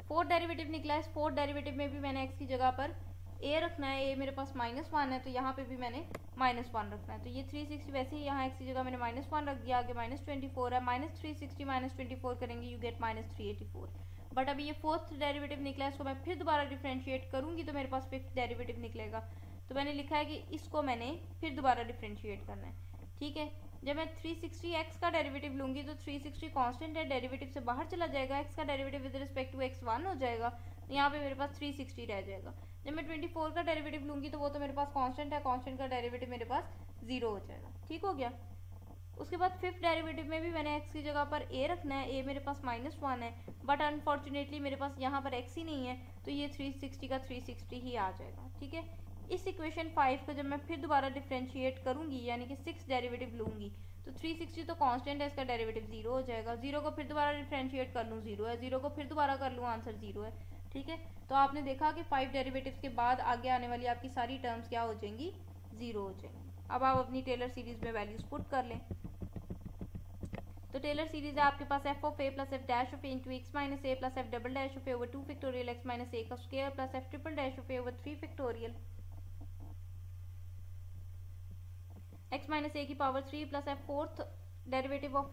फोर्थ डेरिवेटिव निकला है, फोर्थ डेरिवेटिव में भी मैंने x की जगह पर a रखना है, a मेरे पास -1 है तो यहाँ पे भी मैंने -1 रखना है। तो ये 360 वैसे ही यहाँ x की जगह मैंने -1 रख दिया, आगे -24 है, -360 -24 करेंगे, यू गेट -384। बट अभी ये फोर्थ डेरिवेटिव निकला है, इसको मैं फिर दोबारा डिफ्रेंशिएट करूंगी तो मेरे पास फिफ्थ डेरिवेटिव निकलेगा। तो मैंने लिखा है कि इसको मैंने फिर दोबारा डिफ्रेंशिएट करना है। ठीक है, जब मैं 360x का डेरिवेटिव लूंगी तो 360 कांस्टेंट है, डेरिवेटिव से बाहर चला जाएगा, x का derivative with respect to x 1 हो जाएगा, तो यहाँ पे मेरे पास 360 रह जाएगा। जब मैं 24 का डेरिवेटिव लूंगी तो वो तो मेरे पास कांस्टेंट है, कांस्टेंट का डेरिवेटिव मेरे पास 0 हो जाएगा। ठीक हो गया। उसके बाद फिफ्थ डेरिवेटिव में भी मैंने x की जगह पर a रखना है, a मेरे पास -1 है, बट अनफॉर्चुनेटली मेरे पास यहाँ पर x ही नहीं है, तो ये 360 का 360 ही आ जाएगा। ठीक है, इस इक्वेशन 5 को जब मैं फिर दोबारा डिफ्रेंशिएट करूंगी, यानी कि 6 डेरिवेटिव लूंगी, तो 360 तो कांस्टेंट है, इसका डेरिवेटिव 0 हो जाएगा। 0 को फिर दोबारा डिफ्रेंशिएट कर लूँ 0 है, 0 को फिर दोबारा कर लूँ आंसर 0 है। ठीक है, तो आपने देखा कि 5 डेरिवेटिव्स के बाद आगे आने वाली आपकी सारी टर्म्स क्या हो जाएंगी, 0 हो जाएंगी। अब आप अपनी टेलर सीरीज में वैल्यूज पुट कर लें। तो टेलर सीरीज है आपके पास f of a plus f dash of a into x minus a plus f double dash of a over 2 factorial x minus a का square plus f triple dash of a over 3 factorial x minus a की power 3 plus f fourth derivative of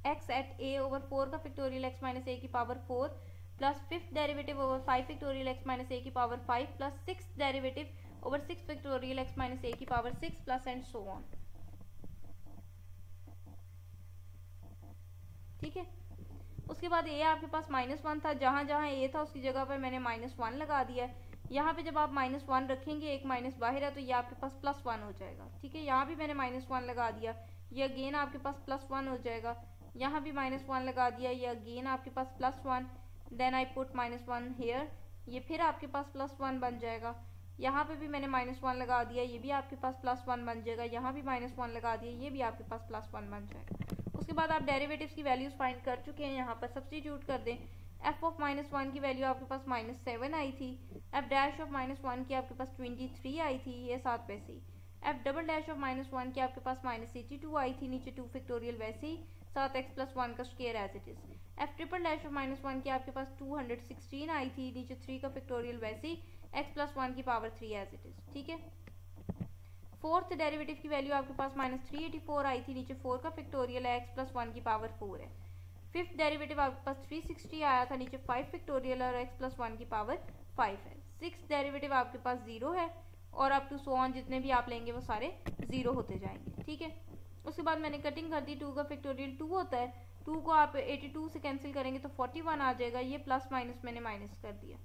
x at a over 4 का फैक्टोरियल x माइनस a की power 4 plus fifth derivative over 5 factorial x minus a की power 5 plus six derivative over 6 factorial x minus a की power 6 plus and so on. ठीक है, उसके बाद a आपके पास -1 था, जहां जहां a था उसकी जगह पर मैंने -1 लगा दिया है। यहाँ पे जब आप -1 रखेंगे, एक माइनस बाहर है तो ये आपके पास +1 हो जाएगा। ठीक है, यहाँ भी मैंने -1 लगा दिया, ये अगेन आपके पास +1 हो जाएगा। यहाँ भी -1 लगा दिया, ये अगेन आपके पास +1, देन आई पुट -1 हेयर, ये फिर आपके पास +1 बन जाएगा। यहाँ पे भी मैंने -1 लगा दिया, ये भी आपके पास +1 बन जाएगा। यहाँ भी -1 लगा दिया, ये भी आपके पास +1 बन जाएगा। उसके बाद आप डेरिवेटिव्स की वैल्यूज फाइंड कर चुके हैं, यहाँ पर सब्स्टिट्यूट कर दें। f ऑफ -1 की वैल्यू आपके पास -7 आई थी, f डैश ऑफ -1 की आपके पास 23 आई थी, ये 7 वैसे ही। f डबल डैश ऑफ -1 की आपके पास -82 आई थी, नीचे 2 फैक्टोरियल वैसे ही, साथ x प्लस 1 का square as it is. f triple dash of -1 की आपके पास 216 आई थी, नीचे 3 का फैक्टोरियल वैसे ही, x प्लस 1 की पावर 3 एज इट इज। ठीक है, फोर्थ डेरिवेटिव की वैल्यू आपके पास -384 आई थी, नीचे 4 का फैक्टोरियल है, x प्लस 1 की पावर 4 है। फिफ्थ डेरिवेटिव आपके पास 360 आया था, नीचे 5 फैक्टोरियल और x प्लस 1 की पावर 5 है। सिक्स डेरिवेटिव आपके पास 0 है, और अप टू सो ऑन जितने भी आप लेंगे वो सारे 0 होते जाएंगे। ठीक है, उसके बाद मैंने कटिंग कर दी, 2 का फैक्टोरियल 2 होता है, 2 को आप 82 से कैंसिल करेंगे तो 41 आ जाएगा, ये प्लस माइनस मैंने माइनस कर दिया।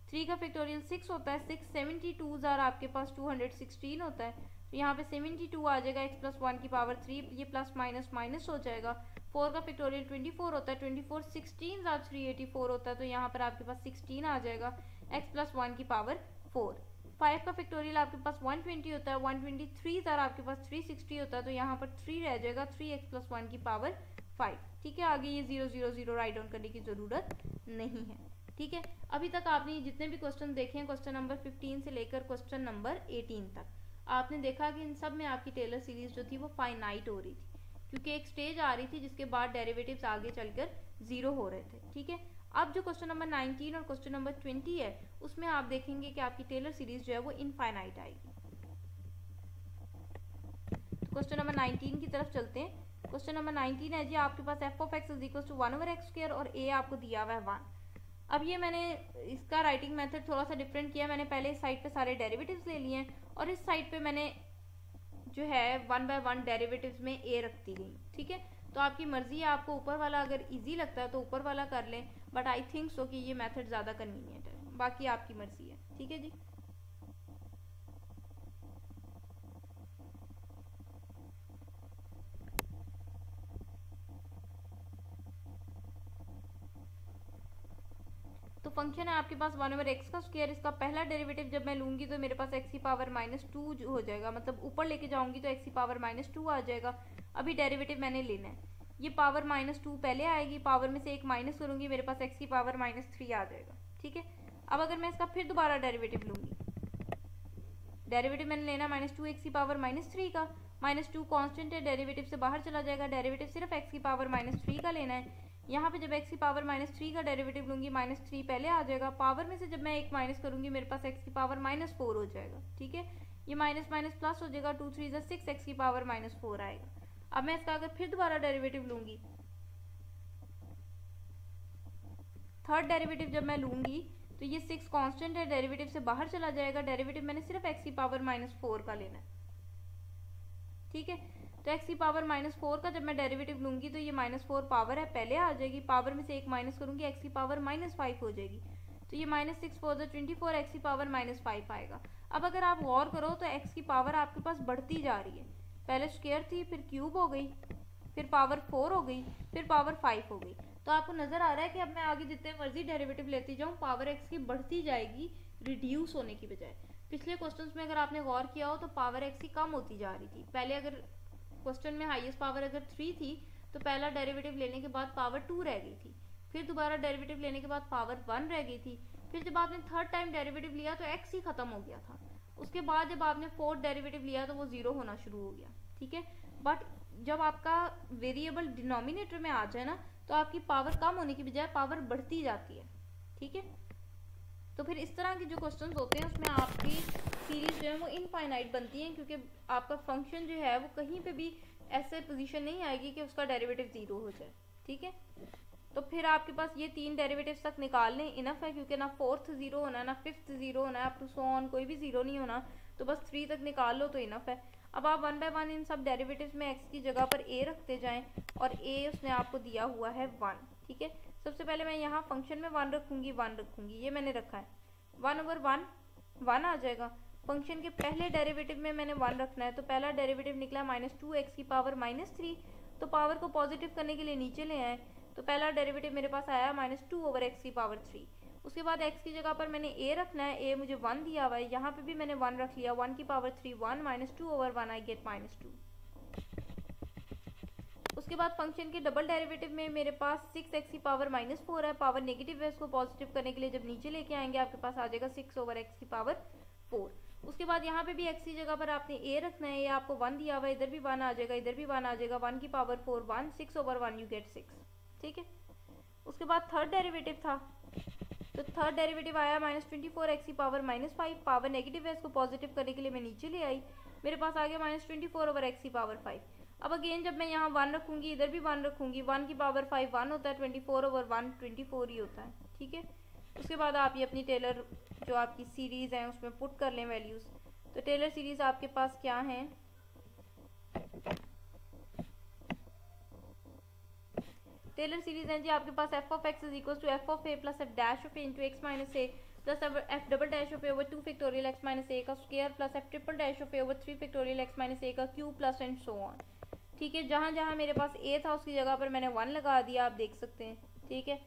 3 का फैक्टोरियल 6 होता है, 6 72 आपके पास 216 होता है, तो यहाँ पे 72 आ जाएगा, x प्लस 1 की पावर 3, ये प्लस माइनस माइनस हो जाएगा। 4 का फैक्टोरियल 24 होता है, 24 16 384 होता है, तो यहाँ पर आपके पास 16 आ जाएगा, x प्लस 1 की पावर 4। 5 का फैक्टोरियल आपके पास 120 होता है, 123 आपके पास 360 होता है, तो यहाँ पर 3 रह जाएगा, 3x प्लस 1 की पावर 5। ठीक है, आगे ये 0 0 0 राइट डाउन करने की ज़रूरत नहीं है। ठीक है, अभी तक आपने जितने भी क्वेश्चन देखे हैं, क्वेश्चन नंबर 15 से लेकर क्वेश्चन नंबर 18 तक, आपने देखा कि इन सब में आपकी टेलर सीरीज जो थी वो फाइनाइट हो रही थी, क्योंकि एक स्टेज आ रही थी जिसके बाद डेरिवेटिव्स आगे चलकर 0 हो रहे थे। ठीक है, अब जो क्वेश्चन नंबर 19 और क्वेश्चन नंबर 20 है, उसमें आप देखेंगे कि आपकी टेलर सीरीज जो है वो इनफाइनाइट आएगी। तो क्वेश्चन नंबर 19 की तरफ चलते हैं। क्वेश्चन नंबर 19 है जी, आपके पास F of x is equal to 1/x² और ए आपको दिया हुआ है 1। अब ये मैंने इसका राइटिंग मेथड थोड़ा सा डिफरेंट किया। मैंने पहले इस साइड पे सारे डेरिवेटिव्स ले लिए हैं और इस साइड पे मैंने जो है 1/1 डेरिवेटिव्स में ए रखती गई। ठीक है, तो आपकी मर्जी है, आपको ऊपर वाला अगर इजी लगता है तो ऊपर वाला कर लें, बट आई थिंक सो कि ये मेथड ज़्यादा कन्वीनियंट है। बाकी आपकी मर्जी है। ठीक है जी। तो फंक्शन है आपके पास 1/x का स्क्वायर। इसका पहला डेरिवेटिव जब मैं लूंगी तो मेरे पास x की पावर -2 हो जाएगा, मतलब ऊपर लेके जाऊंगी तो x की पावर -2 आ जाएगा। अभी डेरिवेटिव मैंने लेना है, ये पावर -2 पहले आएगी, पावर में से एक माइनस करूंगी, मेरे पास x की पावर -3 आ जाएगा। ठीक है, अब अगर मैं इसका फिर दोबारा डेरिवेटिव लूंगी, डेरिवेटिव मैंने लेना -2x की पावर -3 का, -2 कांस्टेंट है, डेरिवेटिव से बाहर चला जाएगा, डेरिवेटिव सिर्फ x की पावर -3 का लेना है। यहाँ पे जब x की पावर -3 का डेरिवेटिव लूंगी -3 पहले आ जाएगा, पावर में से जब मैं एक माइनस करूंगी मेरे पास x की पावर -4 हो जाएगा। ठीक है, ये माइनस माइनस प्लस हो जाएगा, 2 3 6 x की पावर -4 आएगा। अब मैं इसका अगर फिर दोबारा डेरिवेटिव लूंगी, थर्ड डेरिवेटिव जब मैं लूंगी तो ये 6 कांस्टेंट है, डेरिवेटिव से बाहर चला जाएगा, डेरिवेटिव मैंने सिर्फ x की पावर -4 का लेना है। ठीक है, तो x की पावर -4 का जब मैं डेरिवेटिव लूंगी तो ये -4 पावर है पहले आ जाएगी, पावर में से एक माइनस करूंगी, x की पावर -5 हो जाएगी, तो ये -6 4 24 x की पावर -5 आएगा। अब अगर आप गौर करो तो x की पावर आपके पास बढ़ती जा रही है, पहले स्क्वायर थी, फिर क्यूब हो गई, फिर पावर 4 हो गई, फिर पावर 5 हो गई। तो आपको नजर आ रहा है कि अब मैं आगे जितने मर्जी डेरिवेटिव लेती जाऊँ पावर x की बढ़ती जाएगी, रिड्यूस होने की बजाय। पिछले क्वेश्चंस में अगर आपने गौर किया हो तो पावर x की कम होती जा रही थी। पहले अगर क्वेश्चन में हाईएस्ट पावर अगर 3 थी तो पहला डेरिवेटिव लेने के बाद पावर 2 रह गई थी, फिर दोबारा डेरिवेटिव लेने के बाद पावर 1 रह गई थी, फिर जब आपने थर्ड टाइम डेरिवेटिव लिया तो x ही खत्म हो गया था, उसके बाद जब आपने फोर्थ डेरिवेटिव लिया तो वो 0 होना शुरू हो गया। ठीक है, बट जब आपका वेरिएबल डिनोमिनेटर में आ जाए ना तो आपकी पावर कम होने की बजाय पावर बढ़ती जाती है। ठीक है, तो फिर इस तरह के जो क्वेश्चंस होते हैं उसमें आपकी सीरीज जो है वो इनफाइनाइट बनती है, क्योंकि आपका फंक्शन जो है वो कहीं पे भी ऐसे पोजीशन नहीं आएगी कि उसका डेरिवेटिव 0 हो जाए। ठीक है, तो फिर आपके पास ये 3 डेरिवेटिव्स तक निकालने इनफ है, क्योंकि ना फोर्थ 0 होना, ना फिफ्थ 0 होना, अप टू सो ऑन कोई भी 0 नहीं होना, तो बस 3 तक निकाल लो तो इनफ है। अब आप 1/1 इन सब डेरिवेटिव्स में x की जगह पर a रखते जाएं, और a उसने आपको दिया हुआ है 1। ठीक है, सबसे पहले मैं यहाँ फंक्शन में 1 रखूंगी, 1 रखूंगी, ये मैंने रखा है, 1/1 1 आ जाएगा। फंक्शन के पहले डेरिवेटिव में मैंने 1 रखना है, तो पहला डेरिवेटिव निकला -2x की पावर -3, तो पावर को पॉजिटिव करने के लिए नीचे ले आए, तो पहला डेरिवेटिव मेरे पास आया -2/x की पावर 3। उसके बाद x की जगह पर मैंने a रखना है, a मुझे 1 दिया हुआ है, यहाँ पे भी मैंने 1 रख लिया, 1 की पावर 3 1 -2/1 आई गेट -2। उसके बाद फंक्शन के डबल डेरिवेटिव में मेरे पास 6x की पावर -4 है, पावर नेगेटिव है, इसको पॉजिटिव करने के लिए जब नीचे लेके आएंगे आपके पास आ जाएगा 6/x की पावर 4। उसके बाद यहाँ पे भी x की जगह पर आपने a रखना है, ये आपको 1 दिया हुआ है, इधर भी 1 आ जाएगा, इधर भी 1 आ जाएगा, 1 की पावर 4 1 6/1 यू गेट 6। ठीक है, उसके बाद थर्ड डेरिवेटिव था, तो थर्ड डेरिवेटिव आया -24x की पावर -5, पावर नेगेटिव है, इसको पॉजिटिव करने के लिए मैं नीचे ले आई, मेरे पास आ गया -24/x की पावर 5। अब अगेन जब मैं यहाँ 1 रखूंगी, इधर भी 1 रखूंगी, 1 की पावर 5 1 होता है, 24/1 24 ही होता है। ठीक है, उसके बाद आप ये अपनी टेलर जो आपकी सीरीज है उसमें पुट कर लें वैल्यूज। तो टेलर सीरीज आपके पास क्या है, टेलर सीरीज है जी आपके पास f of x is equals to f of a plus f dash of a into x minus a plus f double dash of a over 2 factorial x minus a का square plus f triple dash of a over 3 factorial x minus a का cube plus and so on। ठीक है, जहाँ जहाँ मेरे पास a था उसकी जगह पर मैंने 1 लगा दिया, आप देख सकते हैं। ठीक है,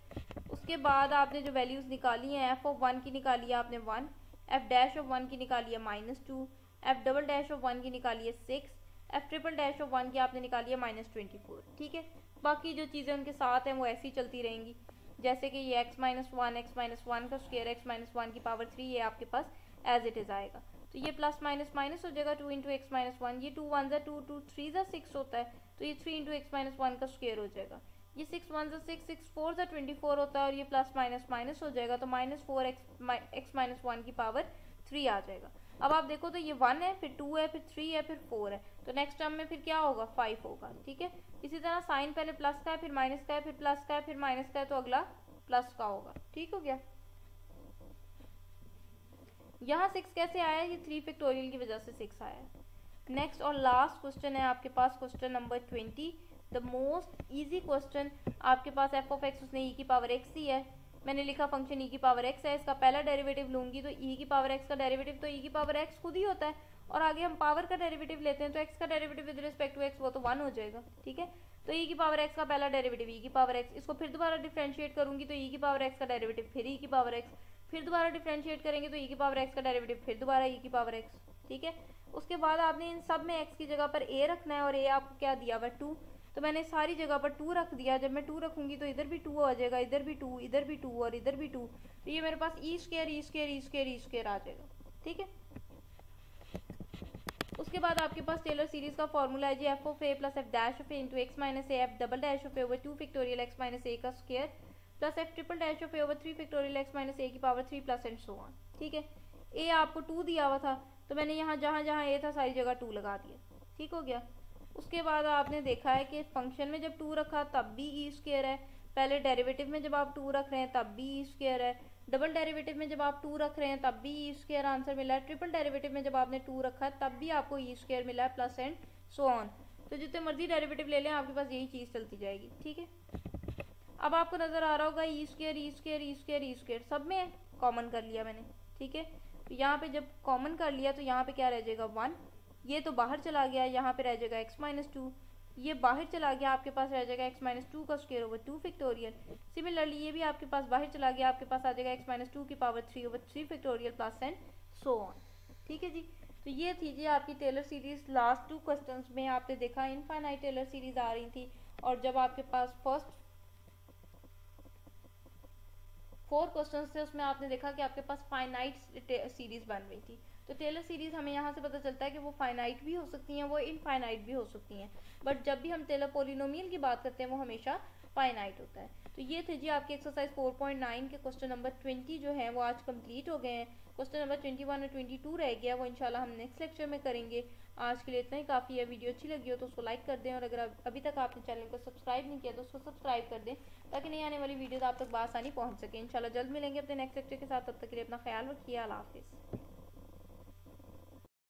उसके बाद आपने जो वैल्यूज निकाली हैं, f of 1 की निकाली है आपने 1, f dash of 1 की निकाली है -2, f double dash of 1 की निकाली है 6, f triple dash of 1 की आपने निकाली है -24। ठीक है, बाकी जो चीज़ें उनके साथ हैं वो ऐसी चलती रहेंगी, जैसे कि ये x -1 का स्क्वायर x -1 की पावर 3 ये आपके पास एज इट इज़ आएगा, तो ये प्लस माइनस माइनस हो जाएगा 2 × x -1, ये 2 1 2 2 3 6 होता है, तो ये 3 × x -1 का स्क्वायर हो जाएगा, ये 6 1 6 6 4 24 होता है, और ये प्लस माइनस माइनस हो जाएगा, तो -4 x -1 की पावर 3 आ जाएगा। अब आप देखो तो ये 1 है, फिर 2 है, फिर 3 है, फिर 4 है, तो नेक्स्ट टर्म में फिर क्या होगा 5 होगा। ठीक है, इसी तरह साइन पहले प्लस का है, फिर माइनस का है, फिर प्लस का है, फिर माइनस का है, तो अगला प्लस का होगा। ठीक हो गया। यहाँ 6 कैसे आया, ये 3 फैक्टोरियल की वजह से 6 आया है। नेक्स्ट और लास्ट क्वेश्चन है आपके पास, question number 20, the most easy question. आपके पास एफ ऑफ एक्स उसने ई की पावर एक्स ही है, मैंने लिखा फंक्शन ई की पावर एक्स है, इसका पहला डेरिवेटिव लूंगी तो ई की पावर एक्स का डेरिवेटिव तो ई की पावर एक्स खुद ही होता है, और आगे हम पावर का डेरिवेटिव लेते हैं तो एक्स का derivative with respect to x वो तो 1 हो जाएगा। ठीक है, तो ई की पावर एक्स का पहला डेरिवेटिव ई की पावर एक्स, इसको फिर दोबारा डिफरेंशिएट करूंगी तो ई की पावर एक्स का डेरिवेटिव फिर ई की पावर एक्स, फिर दोबारा डिफरेंशिएट करेंगे तो ई की पावर एक्स का डेरिवेटिव फिर दोबारा ई की पावर एक्स। ठीक है, उसके बाद आपने इन सब में एक्स की जगह पर ए रखना है, और ए आपको क्या दिया हुआ 2, तो मैंने सारी जगह पर 2 रख दिया। जब मैं 2 रखूंगी तो इधर भी 2 आ जाएगा, इधर भी 2, इधर भी 2 और इधर भी 2, तो ये मेरे पास E square E square E square E square आ जाएगा। ठीक है, उसके बाद आपके पास टेलर सीरीज का फॉर्मूला है जी, F of A plus F dash of A into x minus A F double dash of A over 2 factorial X minus A का square plus F triple dash of A over 3 factorial X minus A की power 3 plus and so on. ठीक है, ए आपको 2 दिया हुआ था, तो मैंने यहाँ जहाँ जहाँ ए था सारी जगह 2 लगा दिया। ठीक हो गया। उसके बाद आपने देखा है कि फंक्शन में जब 2 रखा तब भी ई स्क्वायर है, पहले डेरिवेटिव में जब आप 2 रख रहे हैं तब भी ई स्क्वायर है, डबल डेरिवेटिव में जब आप 2 रख रहे हैं तब भी ई स्क्वायर आंसर मिला है, ट्रिपल डेरिवेटिव में जब आपने 2 रखा है तब भी आपको ई स्क्वायर मिला है, प्लस एंड सो ऑन। तो जितने मर्जी डेरिवेटिव ले लें आपके पास यही चीज़ चलती जाएगी। ठीक है, अब आपको नजर आ रहा होगा ई square E square E square E square सब में कॉमन कर लिया मैंने। ठीक है, तो यहाँ पे जब कॉमन कर लिया तो यहाँ पे क्या रह जाएगा 1, ये तो बाहर चला गया, यहाँ पे रह जाएगा x माइनस 2, ये बाहर चला गया, आपके पास रह जाएगा x माइनस 2 का स्क्वायर ओवर 2 फैक्टोरियल। सिमिलरली ये भी आपके पास बाहर चला गया, आपके पास आ जाएगा x माइनस 2 की power 3 over 3 factorial plus and so on. ठीक है जी, तो ये थी जी आपकी टेलर सीरीज। लास्ट 2 क्वेश्चंस में आपने देखा इनफाइनाइट टेलर सीरीज आ रही थी, और जब आपके पास फर्स्ट 4 क्वेश्चंस थे उसमें आपने देखा कि आपके पास फाइनाइट सीरीज बन रही थी। तो टेलर सीरीज हमें यहाँ से पता चलता है कि वो फाइनाइट भी हो सकती हैं, वो इनफाइनाइट भी हो सकती हैं, बट जब भी हम टेलर पोलिनोमियल की बात करते हैं वो हमेशा फाइनाइट होता है। तो ये थे जी आपके एक्सरसाइज 4.9 के क्वेश्चन नंबर 20 जो है वो आज कंप्लीट हो गए हैं। क्वेश्चन नंबर 21 और 22 रह गया, वो इंशाल्लाह हम नेक्स्ट लेक्चर में करेंगे। आज के लिए इतना ही काफ़ी है। वीडियो अच्छी लगी हो तो उसको लाइक कर दें, और अगर अभी तक आपने चैनल को सब्सक्राइब नहीं किया तो उसको सब्सक्राइब कर दें, ताकि नई आने वाली वीडियो आप तक बआसानी पहुँच सके। इंशाल्लाह जल्द मिलेंगे अपने नेक्स्ट लेक्चर के साथ, तब तक के लिए अपना ख्याल रखिए। अल्लाह हाफिज़।